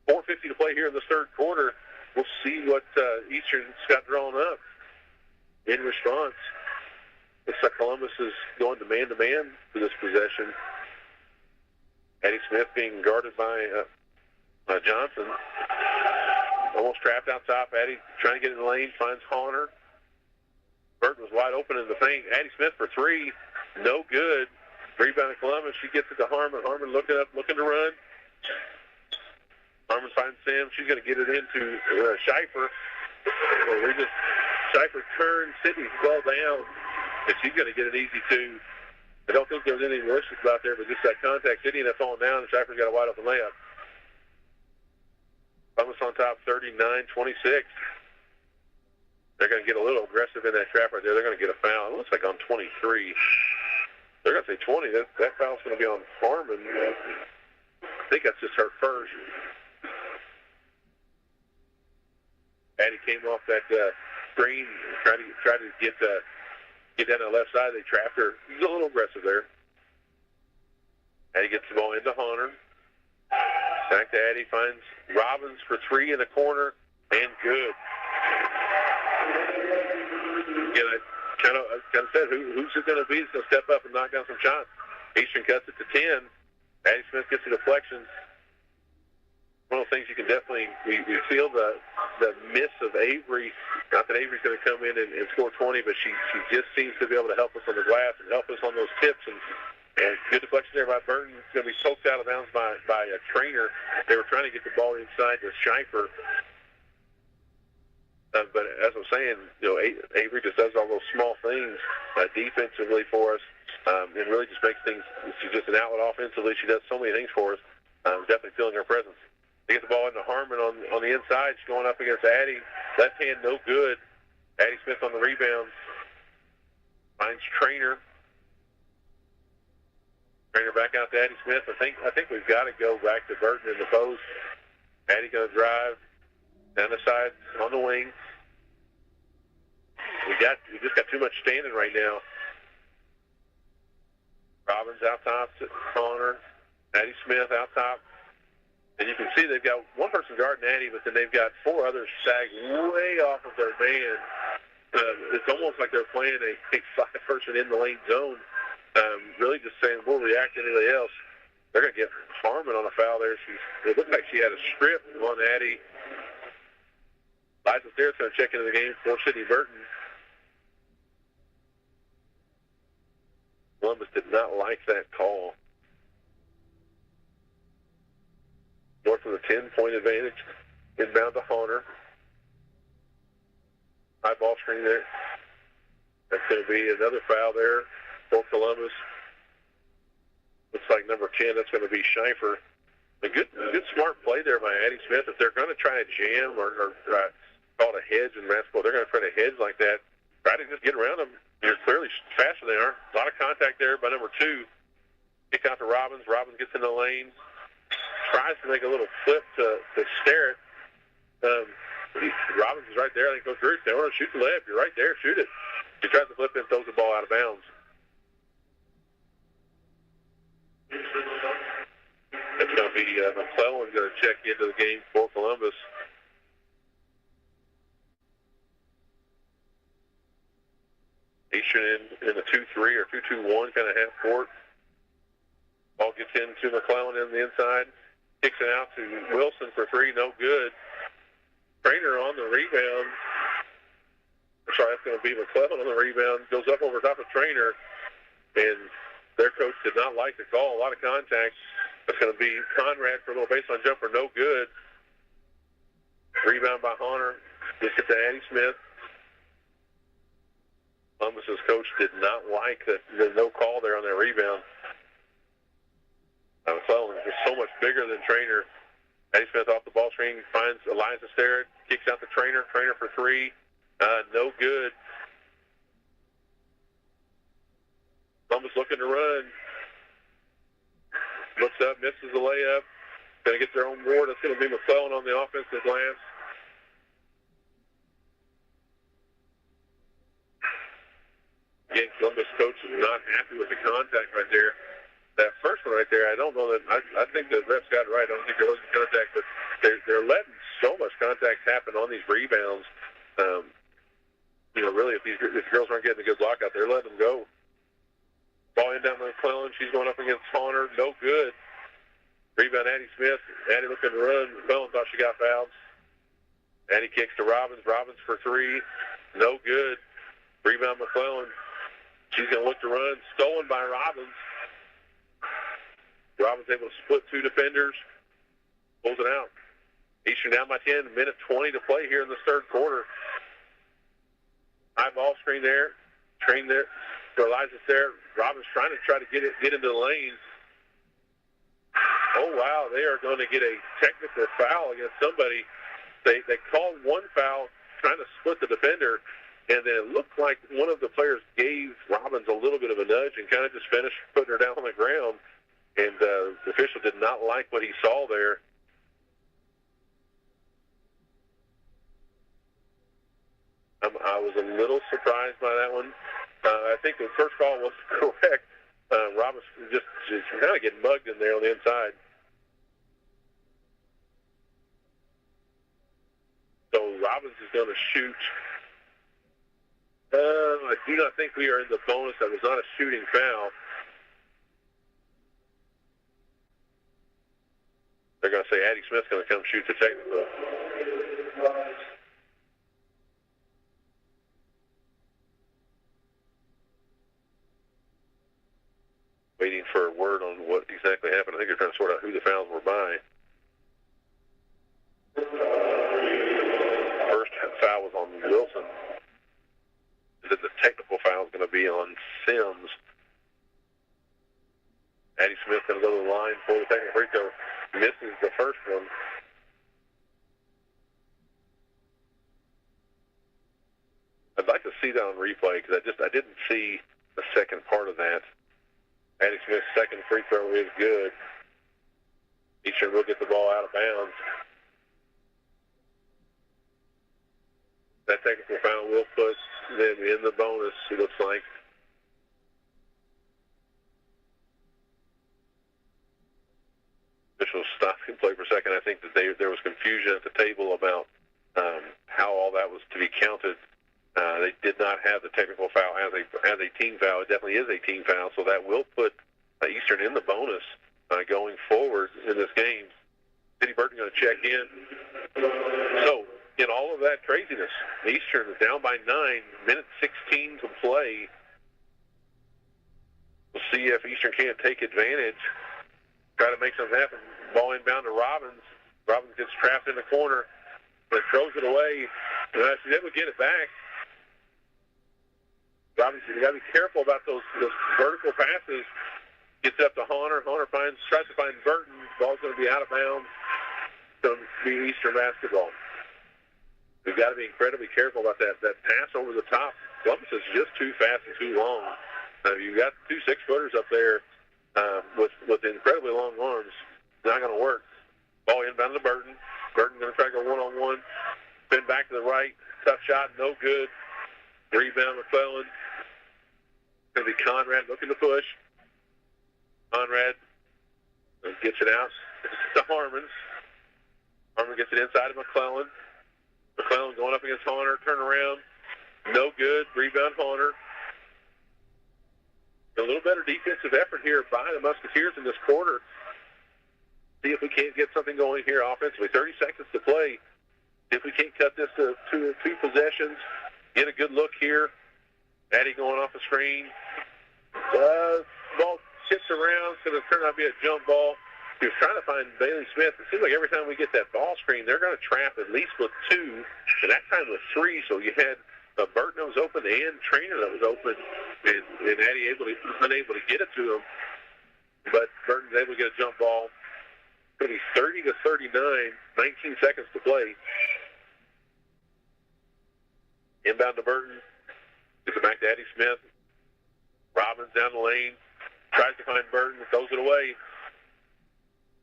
4:50 to play here in the third quarter. We'll see what Eastern's got drawn up in response. Looks like Columbus is going to man-to-man for this possession. Addie Smith being guarded by Johnson. Almost trapped out top. Addie trying to get in the lane, finds Horner. Burton was wide open in the paint. Addie Smith for three. No good. Rebound to Columbus. She gets it to Harmon. Harmon looking to run. Harmon finds Sam. She's going to get it into Schieffer. Schieffer turns. Sydney's well down. And she's going to get an easy two. I don't think there was anything malicious about there, but just that contact. Sydney and that falling down, and Schieffer's got a wide open layup. Columbus on top, 39-26. They're going to get a little aggressive in that trap right there. They're going to get a foul. It looks like on 23. They're going to say 20. That foul's going to be on Harmon. I think that's just her first. Addie came off that screen, tried to get down to the left side. They trapped her. He's a little aggressive there. Addie gets the ball into Hunter. Back to Addie, finds Robbins for three in the corner, and good. Again, I kind of said, who's it going to be that's going to step up and knock down some shots? Eastern cuts it to 10. Addie Smith gets a deflection. One of the things you can definitely, we feel the miss of Avery. Not that Avery's going to come in and score 20, but she just seems to be able to help us on the glass and help us on those tips. And good deflection there by Burton. It's going to be poked out of bounds by a Trainer. They were trying to get the ball inside to Schieffer. But as I'm saying, Avery just does all those small things defensively for us, and really just makes things. She's just an outlet offensively. She does so many things for us. Definitely feeling her presence. They get the ball into Harmon on the inside. She's going up against Addie. Left hand, no good. Addie Smith on the rebound. Finds Trainer. Trainer back out to Addie Smith. I think we've got to go back to Burton in the post. Addie going to drive down the side on the wing. We just got too much standing right now. Robbins out top, Connor. Addie Smith out top. And you can see they've got one person guarding Addie, but then they've got four others sagged way off of their man. It's almost like they're playing a five-person in the lane zone. Really just saying we'll react to anything else. They're going to get Harmon on a foul there. It looked like she had a strip on Addie. Liza Stearns going to check into the game for Sydney Burton. Columbus did not like that call. North with a 10-point advantage. Inbound to Hunter. High ball screen there. That's going to be another foul there for Columbus. Looks like number 10, that's going to be Schieffer. A good smart play there by Addie Smith. If they're going to try a jam or called a hedge in basketball. They're going to try to hedge like that. Try to just get around them. You're clearly faster than they are. A lot of contact there by number 2. Kick out to Robbins. Robbins gets in the lane. Tries to make a little flip to stare it. Robbins is right there. I think Coach Drew said, "Oh, shoot the left. You're right there. Shoot it." He tries to flip and throws the ball out of bounds. It's going to be McClellan going to check into the game for Columbus. Eastern in the 2-3 or 2-2-1 kind of half court. Ball gets into McClellan in the inside. Kicks it out to Wilson for 3. No good. Trainer on the rebound. Sorry, that's going to be McClellan on the rebound. Goes up over top of Trainer. And their coach did not like the call. A lot of contact. It's going to be Conrad for a little baseline jumper. No good. Rebound by Hunter. Gets it to Addie Smith. Columbus's coach did not like the no call there on that rebound. McClellan is so much bigger than Trainer. Addie Smith off the ball screen finds Eliza Starrett. Kicks out the Trainer. Trainer for 3. No good. Columbus looking to run. Looks up, misses the layup. Going to get their own board. It's going to be McClellan on the offensive glass. Again, Columbus coach is not happy with the contact right there. That first one right there, I don't know that. I think the refs got it right. I don't think they're losing contact, but they're letting so much contact happen on these rebounds. Really, if girls aren't getting a good block out there, let them go. Ball in down to McClellan. She's going up against Honor. No good. Rebound, Addie Smith. Addie looking to run. McClellan thought she got fouled. Addie kicks to Robbins. Robbins for 3. No good. Rebound, McClellan. She's going to look to run. Stolen by Robbins. Robbins able to split 2 defenders. Pulls it out. Eastern down by 10. Minute 20 to play here in the third quarter. High ball screen there. Train there. Eliza's there. Robbins trying to get into the lane. Oh, wow. They are going to get a technical foul against somebody. They called one foul trying to split the defender, and then it looked like one of the players gave Robbins a little bit of a nudge and kind of just finished putting her down on the ground. And the official did not like what he saw there. I was a little surprised by that one. I think the first call was correct. Robbins just kind of getting mugged in there on the inside. So Robbins is going to shoot. I do not think we are in the bonus. That was not a shooting foul. They're going to say Addie Smith's going to come shoot the technical. Waiting for a word on what exactly happened. I think they're trying to sort out who the fouls were by. First foul was on Wilson. Then the technical foul is going to be on Sims. Addie Smith going to go to the line for the technical free throw. Misses the first one. I'd like to see that on replay because I didn't see the second part of that. Addie Smith's second free throw is good. Eastern will get the ball out of bounds. That technical foul will put them in the bonus, it looks like. Officials stopping play for a second. I think that there was confusion at the table about how all that was to be counted. They did not have the technical foul as a team foul. It definitely is a team foul, so that will put Eastern in the bonus going forward in this game. City Burton going to check in. So, in all of that craziness, Eastern is down by 9, minute 16 to play. We'll see if Eastern can't take advantage, try to make something happen. Ball inbound to Robbins. Robbins gets trapped in the corner, but throws it away. She's able to get it back. Robbins, you got to be careful about those vertical passes. Gets up to Hunter. Hunter tries to find Burton. Ball's going to be out of bounds. It's going to be Eastern basketball. we've got to be incredibly careful about that pass over the top. Columbus is just too fast and too long. You've got 2 6-footers up there with incredibly long arms. Not going to work. Ball inbound to Burton. Burton going to try to go one-on-one. Spin back to the right. Tough shot, no good. Rebound, McClellan. Going to be Conrad looking to push. Conrad gets it out to Harmon. Harmon gets it inside of McClellan. McClellan going up against Horner. Turn around. No good. Rebound, Horner. A little better defensive effort here by the Musketeers in this quarter. See if we can't get something going here offensively. 30 seconds to play. See if we can't cut this to two possessions. Get a good look here. Addy going off the screen. Ball tips around. It's going to turn out to be a jump ball. He was trying to find Bailey Smith. It seems like every time we get that ball screen, they're going to trap at least with 2, and that time with 3. So you had Burton that was open and Trainer that was open, and Addy unable to get it to him. But Burton's able to get a jump ball. It's going to be 30-39, 19 seconds to play. Inbound to Burton. Gets it back to Addy Smith. Robbins down the lane. Tries to find Burton. Throws it away.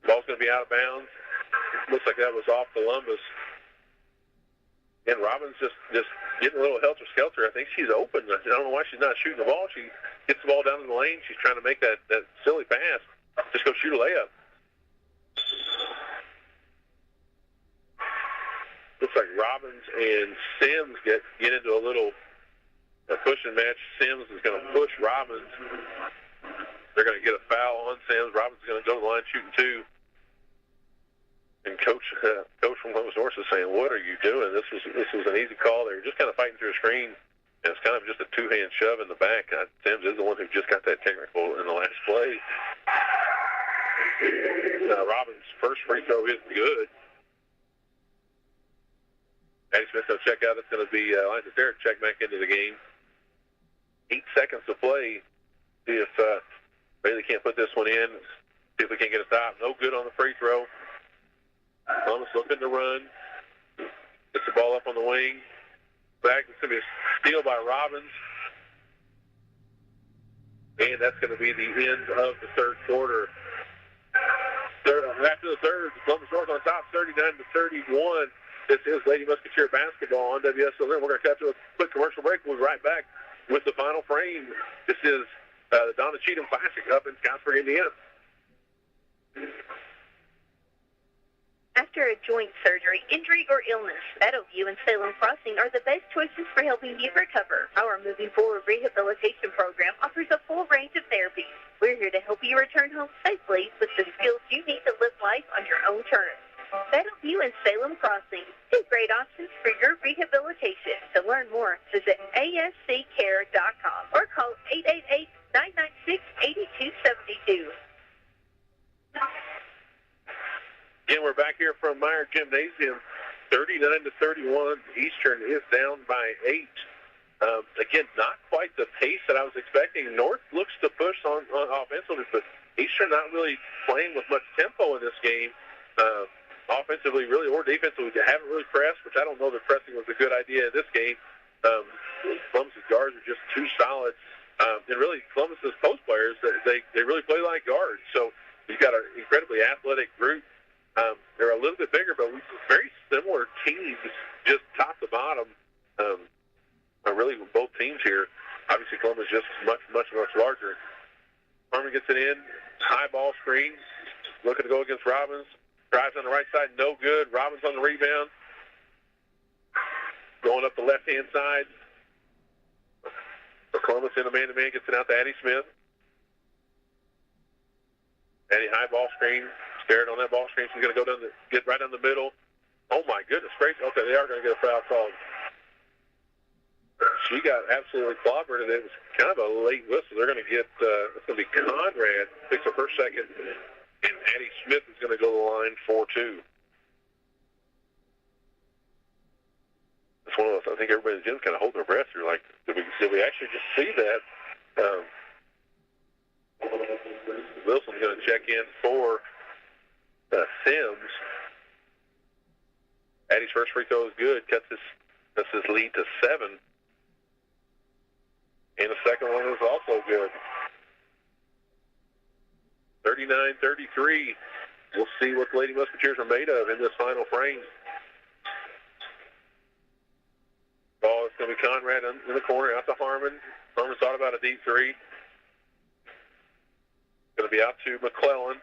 Ball's going to be out of bounds. Looks like that was off Columbus. And Robbins just getting a little helter-skelter. I think she's open. I don't know why she's not shooting the ball. She gets the ball down in the lane. She's trying to make that silly pass. Just go shoot a layup. Looks like Robbins and Sims get into a little pushing match. Sims is going to push Robbins. They're going to get a foul on Sims. Robbins is going to go to the line shooting 2. And Coach from Columbus North is saying, "What are you doing? This was an easy call. They were just kind of fighting through a screen, and it's kind of just a 2-hand shove in the back." Sims is the one who just got that technical in the last play. Robbins' first free throw is good. Addy Smith will check out. It's going to be Liza Derrick check back into the game. 8 seconds to play. See if Bailey can't put this one in. See if we can't get a stop. No good on the free throw. Columbus looking to run. Gets the ball up on the wing. Back. It's going to be a steal by Robbins. And that's going to be the end of the third quarter. After the third, Columbus North on top, 39-31. This is Lady Musketeer basketball on WSLM. We're going to cut to a quick commercial break. We'll be right back with the final frame. This is the Donna Cheatham Classic up in Scottsburg, Indiana. After a joint surgery, injury, or illness, Meadowview and Salem Crossing are the best choices for helping you recover. Our Moving Forward Rehabilitation Program offers a full range of therapies. We're here to help you return home safely with the skills you need to live life on your own terms. Meadowview and Salem Crossing, 2 great options for your rehabilitation. To learn more, visit asccare.com or call 888-996-8272. Again, we're back here from Meyer Gymnasium. 39-31. Eastern is down by 8. Again, not quite the pace that I was expecting. North looks to push on offensively, but Eastern not really playing with much tempo in this game. Offensively, really, or defensively, they haven't really pressed, which I don't know that pressing was a good idea in this game. Columbus's guards are just too solid. And really, Columbus's post players, they really play like guards. So you've got an incredibly athletic group. They're a little bit bigger, but very similar teams, just top to bottom. Really, both teams here. Obviously, Columbus just much larger. Harmon gets it in. High ball screen. Looking to go against Robbins. Drives on the right side. No good. Robbins on the rebound. Going up the left-hand side. Columbus in a man-to-man. Gets it out to Addy Smith. Addy high ball screen. Staring on that ball screen. She's going to go get right down the middle. Oh, my goodness gracious. Okay, they are going to get a foul called. She got absolutely clobbered, and it was kind of a late whistle. They're going to get, it's going to be Conrad, picks up her second, and Addy Smith is going to go to the line for 2. It's one of those, I think everybody in the gym's kind of holding their breath. You're like, did we actually just see that? Wilson's going to check in for Sims. Addie's first free throw is good. Cuts his lead to 7. And the second one is also good. 39-33. We'll see what the Lady Musketeers are made of in this final frame. Ball is going to be Conrad in the corner, out to Harmon. Harmon thought about a deep three. Going to be out to McClellan.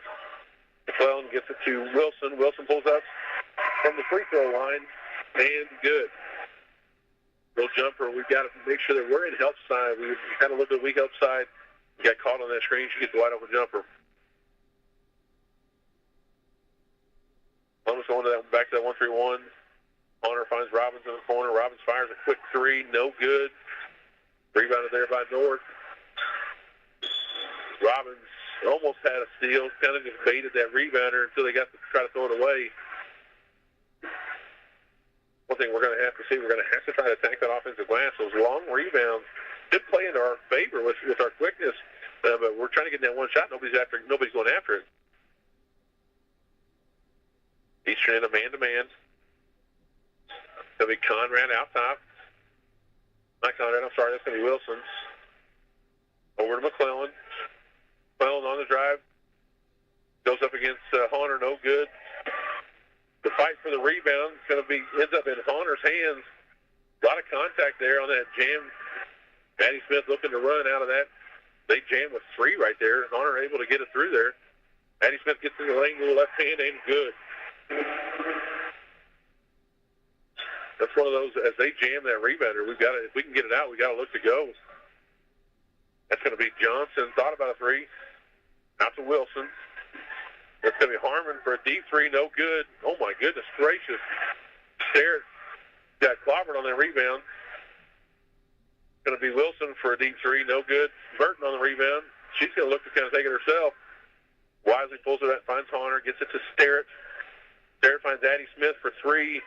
McClellan gets it to Wilson. Wilson pulls up from the free throw line, and good. Little jumper. We've got to make sure that we're in help side. We had a little bit weak help side. We got caught on that screen. She gets the wide open jumper. Columbus going to that, back to that 1-3-1. Honor finds Robbins in the corner. Robbins fires a quick three. No good. Rebounded there by North. Robbins almost had a steal. Kind of just baited that rebounder until they got to try to throw it away. One thing we're going to have to see, we're going to have to try to attack that offensive glass. Those long rebounds did play into our favor with our quickness, but we're trying to get that one shot. Nobody's going after it. Eastern in a man-to-man. That'll be Conrad out top. Not Conrad, I'm sorry. That's going to be Wilson. Over to McClellan. McClellan on the drive. Goes up against Honor, no good. The fight for the rebound ends up in Honor's hands. A lot of contact there on that jam. Maddie Smith looking to run out of that. They jam with 3 right there. Honor able to get it through there. Maddie Smith gets in the lane with the left hand, ain't good. That's one of those, as they jam that rebounder, if we can get it out, we got to look to go. That's going to be Johnson. Thought about a 3. Out to Wilson. That's going to be Harmon for a deep 3. No good. Oh, my goodness gracious. Sterrett got clobbered on that rebound. Going to be Wilson for a deep 3. No good. Burton on the rebound. She's going to look to kind of take it herself. Wisely pulls it out, finds Honor, gets it to Sterrett. Sterrett finds Addie Smith for 3.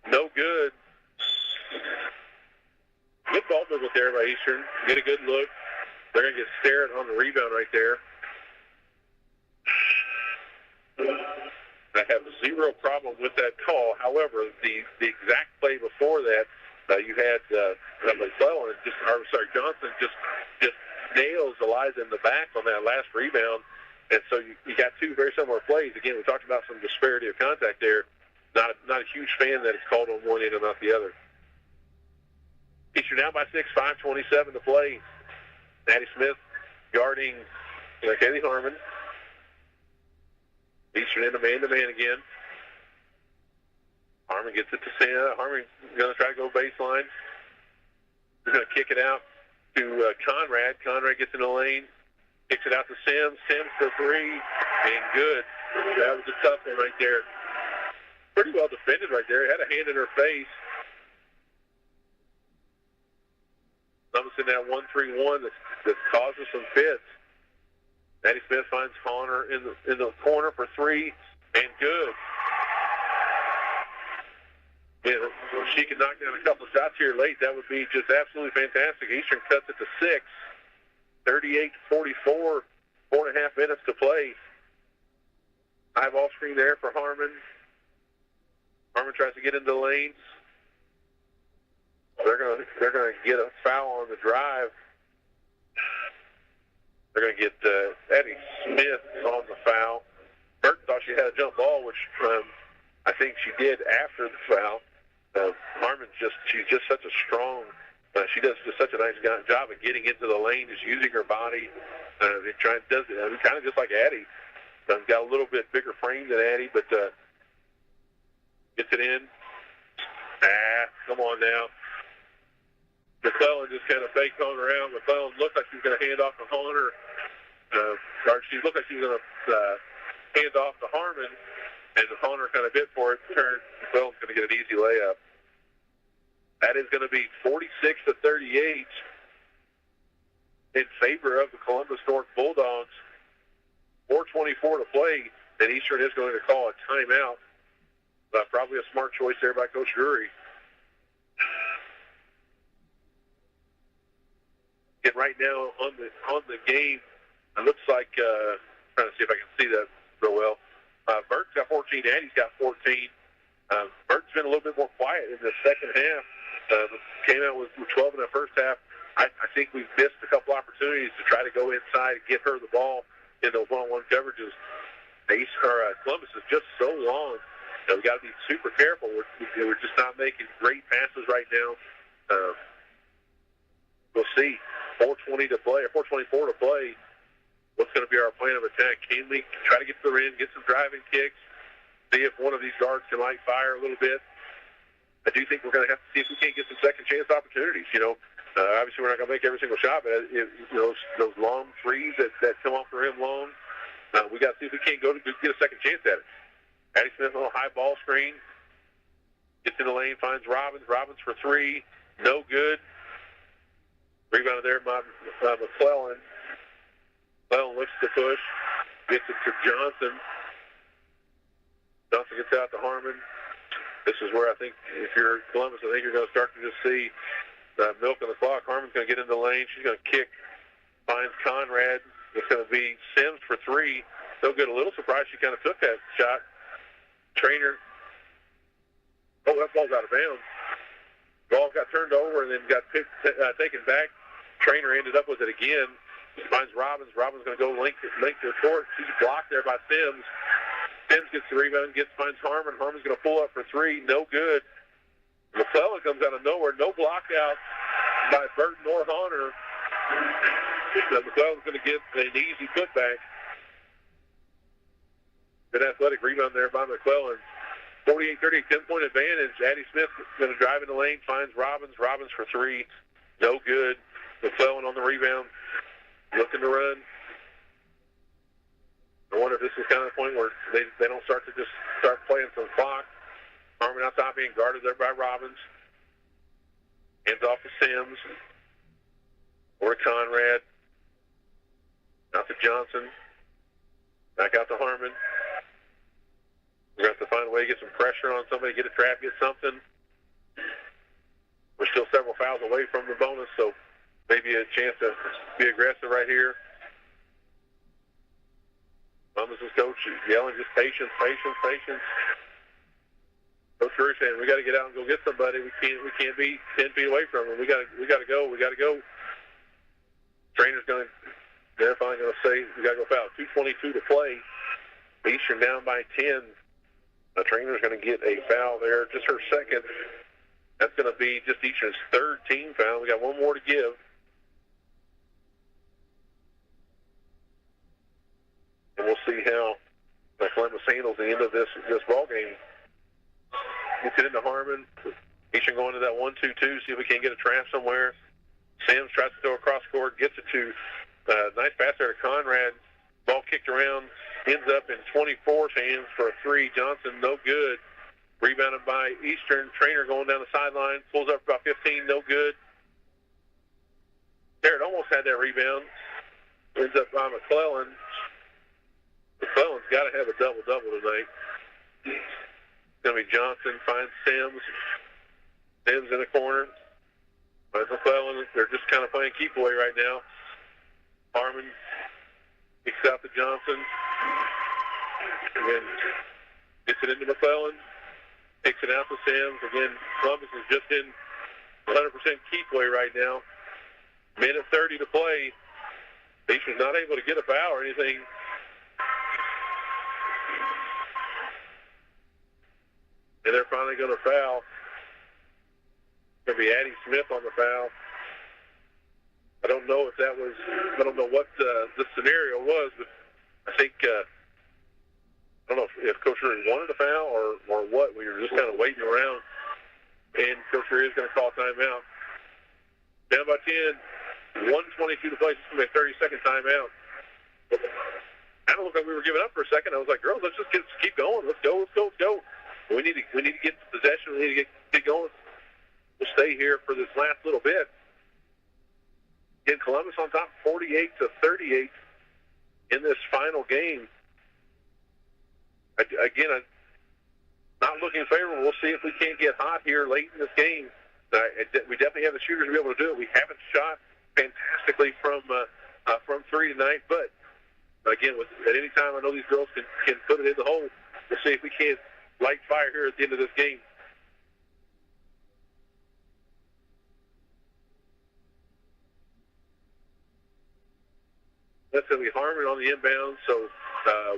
No good. Good ball movement there by Eastern. Get a good look. They're going to get Sterrett on the rebound right there. I have zero problem with that call. However, the exact play before that, you had McClellan Johnson just nails Eliza in the back on that last rebound. And so you got 2 very similar plays. Again, we talked about some disparity of contact there. Not a huge fan that it's called on one end and not the other. Eastern down by 6, 5:27 to play. Addie Smith guarding Kaylee Harmon. Eastern in a man-to-man again. Harmon gets it to Santa. Harmon going to try to go baseline. He's going to kick it out to Conrad. Conrad gets in the lane. Kicks it out to Sims. Sims for 3. And good. That was a tough one right there. Pretty well defended right there. Had a hand in her face. Almost in that 1-3-1 that causes some fits. Addie Smith finds Honor in the corner for 3, and good. Yeah, if she could knock down a couple of shots here late, that would be just absolutely fantastic. Eastern cuts it to 6, 38-44, 4.5 minutes to play. High ball screen there for Harmon. Harmon tries to get into the lanes. They're going to get a foul on the drive. They're going to get Addie Smith on the foul. Burton thought she had a jump ball, which I think she did after the foul. She's just such a strong. She does just such a nice job of getting into the lane, just using her body. Does it kind of just like Addie. Got a little bit bigger frame than Addie, but gets it in. Come on now. McClellan just kind of fake going around. McClellan looked like she was going to hand off to Honor. Or she looked like she was going to hand off to Harmon, and Honor kind of bit for it. Turned. McClellan's going to get an easy layup. That is going to be 46-38 in favor of the Columbus North Bulldogs. 4:24 to play, and Eastern is going to call a timeout. Probably a smart choice there by Coach Drury. And right now on the game, it looks like trying to see if I can see that real well. Burton's got 14. Addie's got 14. Burton's it's been a little bit more quiet in the second half. Came out with 12 in the first half. I think we've missed a couple opportunities to try to go inside and get her the ball in those one-on-one coverages. Columbus is just so long. We got to be super careful. We're just not making great passes right now. We'll see. 4:20 to play, or 4:24 to play. What's going to be our plan of attack? Can we try to get to the rim, get some driving kicks, see if one of these guards can light fire a little bit? I do think we're going to have to see if we can't get some second chance opportunities. Obviously we're not going to make every single shot, but those long threes that come off the rim long, we got to see if we can't go to get a second chance at it. Addie Smith, a little high ball screen, gets in the lane, finds Robbins. Robbins for three, no good. Rebounded there by McClellan. McClellan looks to push, gets it to Johnson. Johnson gets out to Harmon. This is where I think if you're Columbus, I think you're going to start to just see milk on the clock. Harmon's going to get in the lane. She's going to kick, finds Conrad. It's going to be Sims for three. No good. A little surprised she kind of took that shot. Trainer. Oh, that ball's out of bounds. Ball got turned over and then got taken back. Trainer ended up with it again. Finds Robbins. Robbins going to go length to the court. She's blocked there by Sims. Sims gets the rebound, finds Harmon. Harmon's going to pull up for three. No good. McClellan comes out of nowhere. No block out by Burton or Honor. McClellan's going to get an easy putback. Good athletic rebound there by McClellan. 48-30, 10-point advantage. Addie Smith going to drive in the lane, finds Robbins. Robbins for three. No good. McClellan on the rebound. Looking to run. I wonder if this is kind of the point where they don't start to just start playing some clock. Harmon outside being guarded there by Robbins. Hands off to Sims. Or to Conrad. Out to Johnson. Back out to Harmon. We're going to have to find a way to get some pressure on somebody, get a trap, get something. We're still several fouls away from the bonus, so maybe a chance to be aggressive right here. Columbus's coach is yelling just patience, patience, patience. Coach Drury saying we got to get out and go get somebody. We can't be 10 feet away from them. We got to go. Trainer's going to, they're finally going to say we got to go foul. 2:22 to play. Eastern down by 10. The Trainer's going to get a foul there, just her second. That's going to be just Eastern's third team foul. We got one more to give. And we'll see how Columbus handles the end of this ball game. Gets it into Harmon. Eastern going to that 1-2-2, see if we can't get a trap somewhere. Sims tries to throw across court, gets it to nice pass there to Conrad. Ball kicked around, ends up in 24's hands for a three. Johnson, no good. Rebounded by Eastern. Trainer going down the sideline, pulls up about 15, no good. Barrett almost had that rebound. Ends up by McClellan. McClellan's got to have a double-double tonight. It's going to be Johnson, finds Sims. Sims in the corner. Finds McClellan. They're just kind of playing keep away right now. Harmon kicks out to Johnson. And then gets it into McClellan. Kicks it out to Sims. Again, Columbus is just in 100% keep away right now. Minute 30 to play. Eastern's not able to get a foul or anything. And they're finally going to foul. It's going to be Addie Smith on the foul. I don't know if that was, I don't know what the scenario was, but I think, I don't know if Coach Drury wanted a foul or what. We were just kind of waiting around. And Coach Drury is going to call timeout. Down by 10, 1:22 to play. It's going to be a 30-second timeout. I don't look like we were giving up for a second. I was like, girls, let's just keep going. Let's go. We need to get possession. We need to get going. We'll stay here for this last little bit. Again, Columbus on top, 48-38 in this final game. Again, I'm not looking favorable. We'll see if we can't get hot here late in this game. We definitely have the shooters to be able to do it. We haven't shot fantastically from three tonight, but again, at any time, I know these girls can put it in the hole. We'll see if we can't light fire here at the end of this game. That's going to be Harmon on the inbound. So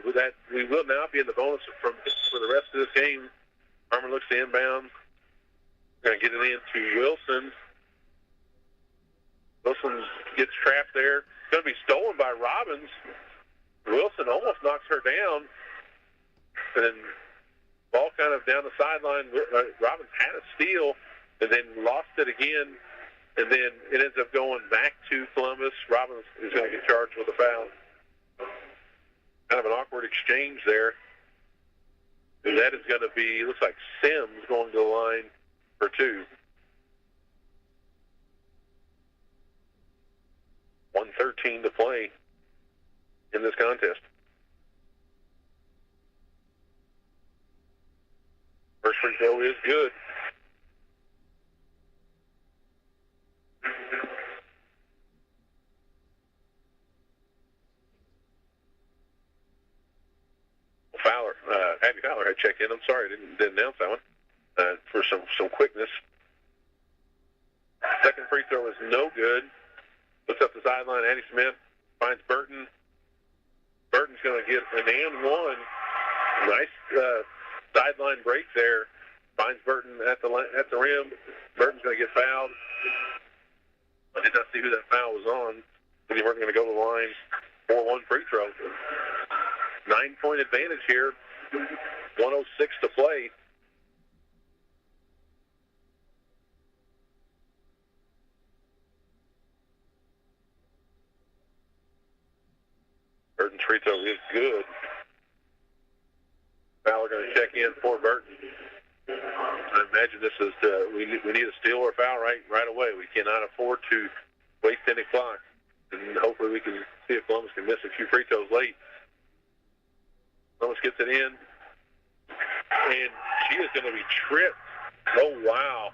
with that, we will now be in the bonus for the rest of this game. Harmon looks to inbound. Going to get it into Wilson. Wilson gets trapped there. Going to be stolen by Robbins. Wilson almost knocks her down. And then ball kind of down the sideline. Robbins had a steal and then lost it again. And then it ends up going back to Columbus. Robbins is going to get charged with a foul. Kind of an awkward exchange there. And that is going to be, looks like Sims going to the line for 2. 1:13 to play in this contest. First free throw is good. Abby Fowler had checked in. I'm sorry, I didn't announce that one for some quickness. Second free throw is no good. Looks up the sideline. Addie Smith finds Burton. Burton's going to get an and one. Nice sideline break there. Finds Burton at the rim. Burton's going to get fouled. I did not see who that foul was on. But he wasn't going to go to the line for 1 free throw. 9-point advantage here. 1:06 to play. Burton's free throw is good. Fowler going to check in for Burton. I imagine this is we need a steal or a foul right away. We cannot afford to waste any clock, and hopefully we can see if Columbus can miss a few free throws late. Columbus gets it in, and she is going to be tripped. Oh, wow.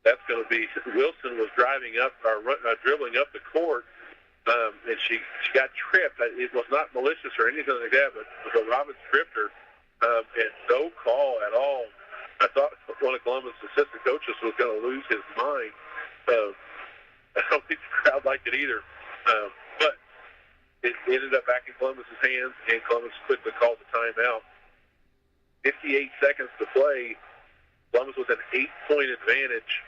That's going to be, Wilson was dribbling up the court, and she got tripped. It was not malicious or anything like that, but Robbins tripped her, and no call at all. I thought one of Columbus' assistant coaches was going to lose his mind. I don't think the crowd liked it either. But it ended up back in Columbus' hands, and Columbus quickly called the timeout. 58 seconds to play. Columbus with an 8-point advantage.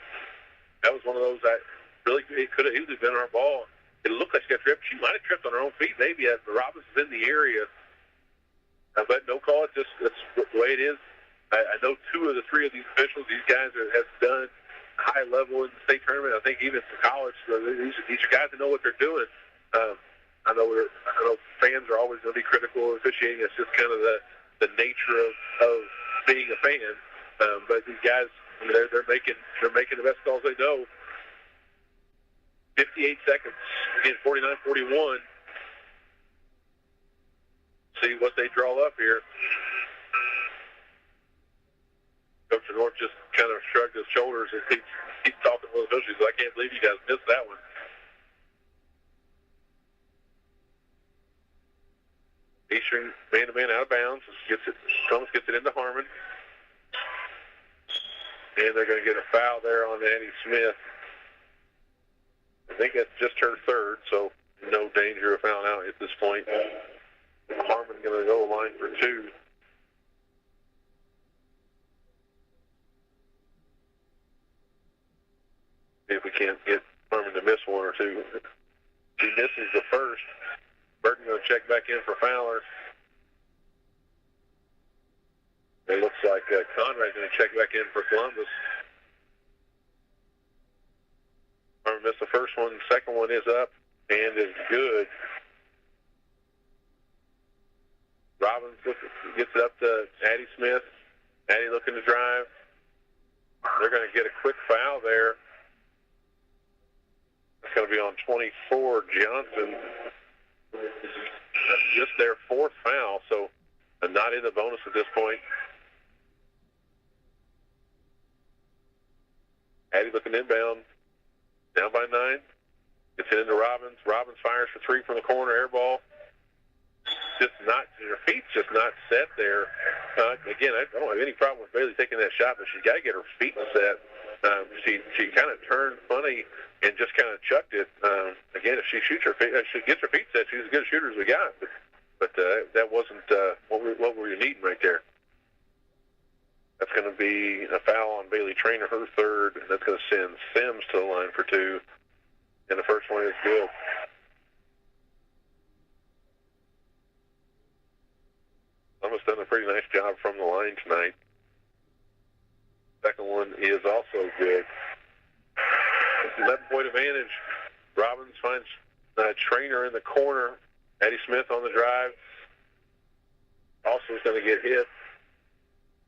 That was one of those that really, it could have easily been our ball. It looked like she got tripped. She might have tripped on her own feet, maybe, as Robbins is in the area. But no call. It's just that's the way it is. I know 2 of the 3 of these officials, these guys have done high level in the state tournament. I think even for college, these are guys that know what they're doing. I know fans are always going to be critical of officiating. It's just kind of the nature of being a fan. But these guys, they're making the best calls they know. 58 seconds, again, 49-41. See what they draw up here. Coach North just kind of shrugged his shoulders and keeps talking with the officials. I can't believe you guys missed that one. Eastern man-to-man out of bounds. Thomas gets it into Harmon. And they're going to get a foul there on Addie Smith. I think that's just her 3rd, so no danger of fouling out at this point. Harmon going to go line for 2. See if we can't get Harmon to miss 1 or 2. She misses the first. Burton going to check back in for Fowler. It looks like Conrad's going to check back in for Columbus. Harmon missed the first one. The second one is up and is good. Robbins gets it up to Addie Smith. Addie looking to drive. They're going to get a quick foul there. It's going to be on 24, Johnson. That's just their 4th foul, so not in the bonus at this point. Addie looking inbound. Down by 9. Gets it into Robbins. Robbins fires for 3 from the corner. Air ball. Just not, her feet's just not set there. Again, I don't have any problem with Bailey taking that shot, but she's got to get her feet set. She kind of turned funny and just kind of chucked it. Again, if she shoots her feet, she gets her feet set, she's as good a shooter as we got. But that wasn't what we were needing right there. That's going to be a foul on Bailey Trainer, her third, and that's going to send Sims to the line for two. And the first one is good. Almost done a pretty nice job from the line tonight. Second one is also good. 11-point advantage. Robbins finds Trainer in the corner. Addie Smith on the drive. Also is going to get hit.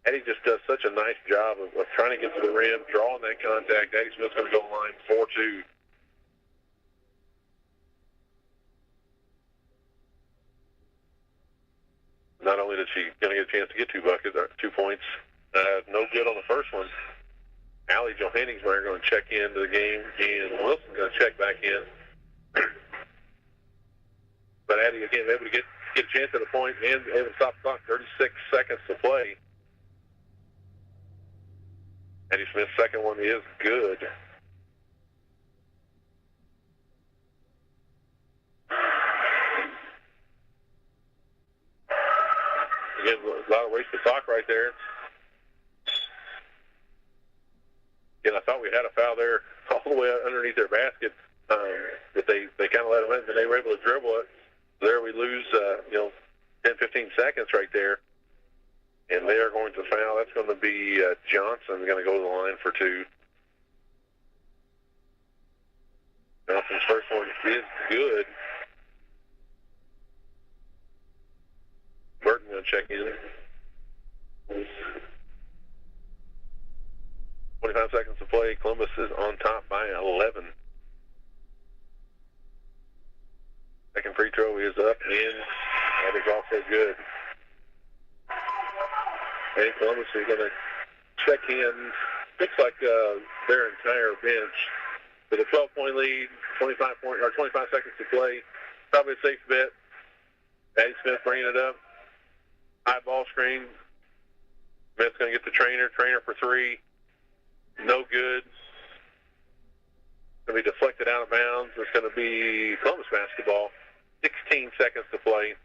Addie just does such a nice job of trying to get to the rim, drawing that contact. Addie Smith's going to go line 4-2. Not only did she going to get a chance to get 2 buckets, 2 points, no good on the first one. Allie Johanningsmeyer going to check into the game, and Wilson's going to check back in. But Addie, again, able to get a chance at a point and able to stop the clock. 36 seconds to play. Addie Smith's second one is good. Again, a lot of wasted clock right there. Again, I thought we had a foul there all the way underneath their basket, but they kind of let them in, and they were able to dribble it. There we lose, 10, 15 seconds right there. And they are going to foul. That's going to be Johnson going to go to the line for 2. Johnson's first one is good. Burton going to check in. 25 seconds to play. Columbus is on top by 11. Second free throw is up, and that is also good. And Columbus is going to check in. Looks like their entire bench with a 12-point lead, 25 seconds to play. Probably a safe bet. Addie Smith bringing it up. High ball screen. Smith's going to get the Trainer for 3. No good. Going to be deflected out of bounds. It's going to be Columbus basketball. 16 seconds to play.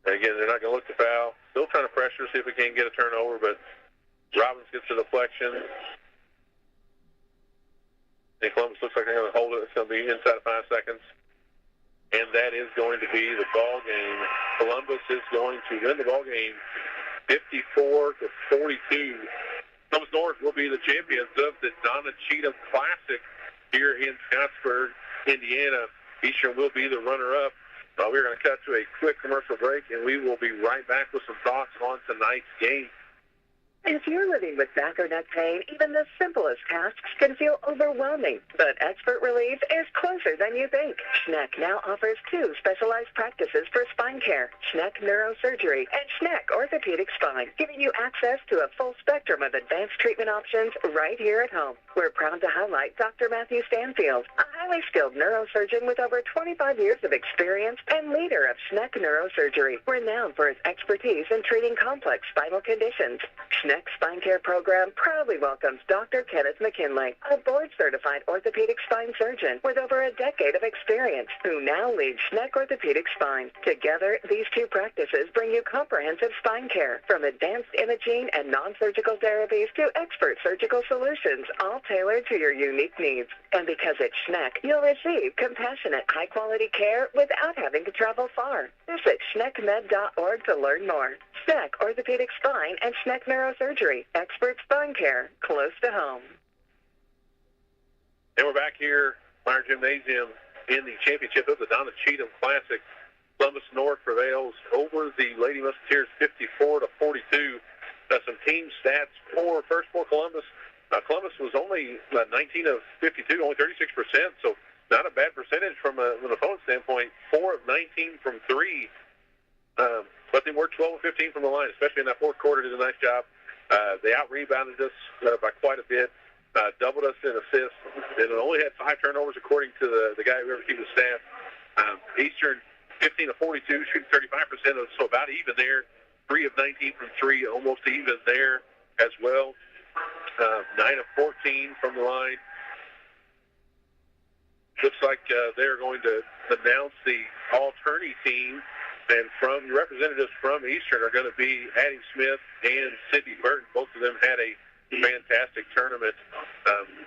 Again, they're not going to look to foul. Still trying to pressure, see if we can get a turnover, but Robbins gets a deflection. And Columbus looks like they're going to hold it. It's going to be inside of 5 seconds. And that is going to be the ball game. Columbus is going to win the ball game 54-42. Columbus North will be the champions of the Donna Cheatham Classic here in Scottsburg, Indiana. Eastern will be the runner-up. We're going to cut to a quick commercial break, and we will be right back with some thoughts on tonight's game. If you're living with back or neck pain, even the simplest tasks can feel overwhelming. But expert relief is closer than you think. Schneck now offers 2 specialized practices for spine care, Schneck Neurosurgery and Schneck Orthopedic Spine, giving you access to a full spectrum of advanced treatment options right here at home. We're proud to highlight Dr. Matthew Stanfield, a highly skilled neurosurgeon with over 25 years of experience and leader of Schneck Neurosurgery, renowned for his expertise in treating complex spinal conditions. Schneck Spine Care Program proudly welcomes Dr. Kenneth McKinley, a board-certified orthopedic spine surgeon with over a decade of experience, who now leads Schneck Orthopedic Spine. Together, these 2 practices bring you comprehensive spine care, from advanced imaging and non-surgical therapies to expert surgical solutions, all tailored to your unique needs. And because it's Schneck, you'll receive compassionate, high-quality care without having to travel far. Visit schneckmed.org to learn more. Schneck Orthopedic Spine and Schneck Neurosurgery, expert spine care, close to home. And we're back here at our gymnasium in the championship of the Donna Cheatham Classic. Columbus North prevails over the Lady Musketeers 54-42. Some team stats first for Columbus. Columbus was only 19 of 52, only 36%, so not a bad percentage from an opponent standpoint. 4 of 19 from 3. But they were 12 of 15 from the line, especially in that fourth quarter. Did a nice job. They out-rebounded us by quite a bit, doubled us in assists, and only had 5 turnovers according to the guy who oversees the staff. Eastern 15 of 42, shooting 35%, so about even there. 3 of 19 from 3, almost even there as well. 9 of 14 from the line. Looks like they're going to announce the all-tourney team, and from the representatives from Eastern are going to be Addie Smith and Sydney Burton. Both of them had a fantastic tournament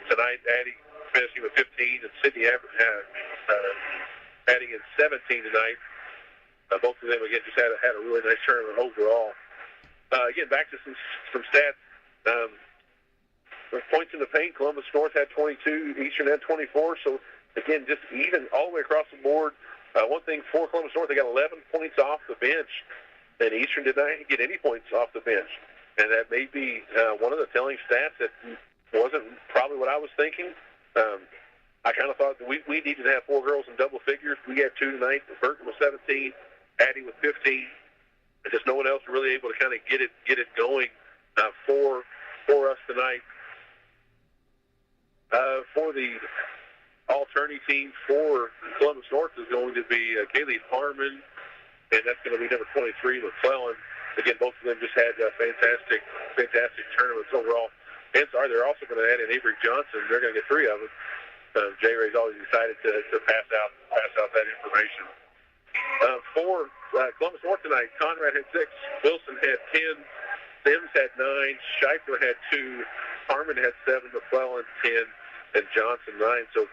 tonight. Addie finishing with 15, and Sydney adding in 17 tonight. Both of them, again, just had a really nice tournament overall. Again, back to some stats. Points in the paint, Columbus North had 22, Eastern had 24. So, again, just even all the way across the board. One thing for Columbus North, they got 11 points off the bench, and Eastern did not get any points off the bench. And that may be one of the telling stats that wasn't probably what I was thinking. I kind of thought that we needed to have 4 girls in double figures. We had 2 tonight. Burton was 17, Addie with 15, and just no one else really able to kind of get it going for us tonight. For the all-tourney team for Columbus North is going to be Kaylee Harmon, and that's going to be number 23, McClellan. Again, both of them just had fantastic tournaments overall. And they're also going to add in Avery Johnson. They're going to get 3 of them. Jay Ray's always excited to pass out that information. For Columbus North tonight, Conrad had 6, Wilson had 10, Sims had 9, Scheifler had 2, Harmon had 7, McClellan 10, and Johnson 9. So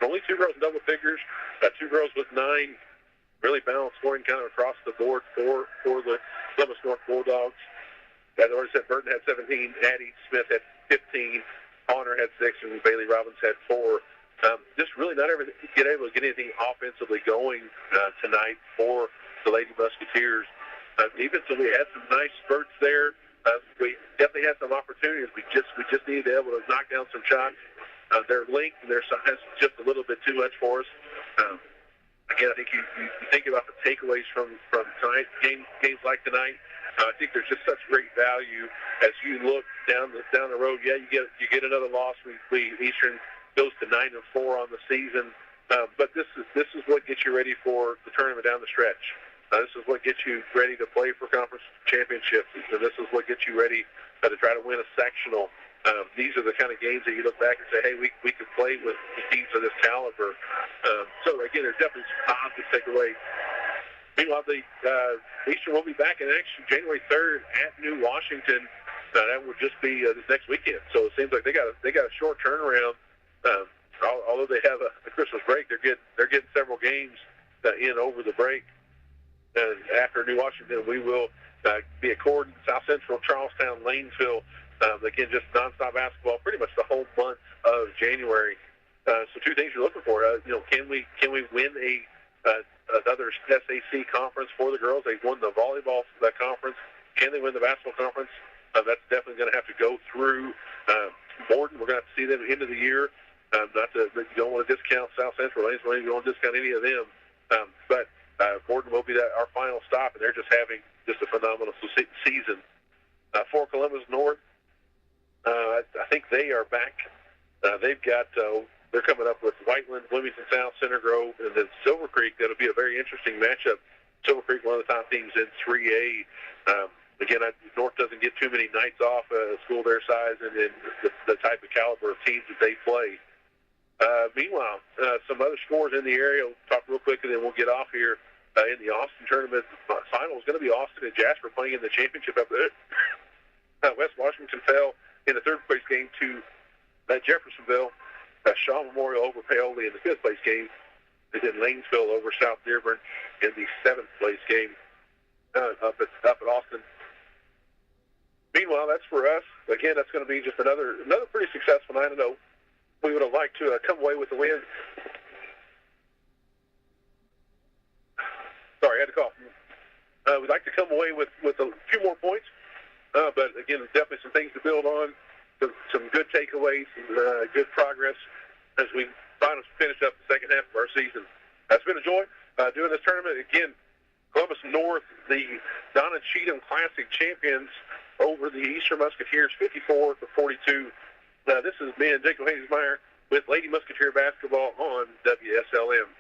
only 2 girls in double figures, 2 girls with 9. Really balanced scoring kind of across the board for the Columbus North Bulldogs. As I already said, Burton had 17, Addie Smith had 15, Honor had 6, and Bailey Robbins had 4. Just really not able to get anything offensively going tonight for the Lady Musketeers. Defensively, we had some nice spurts there. We definitely had some opportunities. We just needed to be able to knock down some shots. Their length and their size is just a little bit too much for us. Again, I think you think about the takeaways from tonight, games like tonight. I think there's just such great value as you look down the road. Yeah, you get another loss. Eastern goes to 9-4 on the season, but this is what gets you ready for the tournament down the stretch. This is what gets you ready to play for conference championships, and this is what gets you ready to try to win a sectional. These are the kind of games that you look back and say, hey, we could play with teams of this caliber. So, again, there's definitely some positive takeaway. Meanwhile, the Eastern will be back in action January 3rd at New Washington. That will just be this next weekend. So it seems like they got a short turnaround. Although they have a Christmas break, they're getting several games in over the break. And after New Washington, we will be at Corden, South Central, Charlestown, Lanesville. Again, just nonstop basketball, pretty much the whole month of January. So 2 things you're looking for. Can we win another SAC conference for the girls? They've won the volleyball conference. Can they win the basketball conference? That's definitely going to have to go through Borden. We're going to have to see them at the end of the year. You don't want to discount South Central, Lanesville. You don't want to discount any of them. But Borden will be our final stop, and they're just having just a phenomenal season. For Columbus North, I think they are back. They've got they're coming up with Whiteland, Bloomington South, Center Grove, and then Silver Creek. That'll be a very interesting matchup. Silver Creek, one of the top teams in 3A. Again, North doesn't get too many nights off, a school their size, and the type of caliber of teams that they play. Meanwhile, some other scores in the area. We'll talk real quick, and then we'll get off here. In the Austin tournament, the final is going to be Austin and Jasper playing in the championship up there. West Washington fell in the 3rd place game to Jeffersonville. Shaw Memorial over Paoli in the 5th place game. And then Lanesville over South Dearborn in the 7th place game up at Austin. Meanwhile, that's for us. Again, that's going to be just another pretty successful night. I know we would have liked to come away with the win. Sorry, I had to cough. We'd like to come away with a few more points. But, again, there's definitely some things to build on, some good takeaways, and good progress as we finally finish up the second half of our season. It's been a joy doing this tournament. Again, Columbus North, the Donna Cheatham Classic champions over the Eastern Musketeers, 54-42. This is me and Dick Hayesmeyer with Lady Musketeer Basketball on WSLM.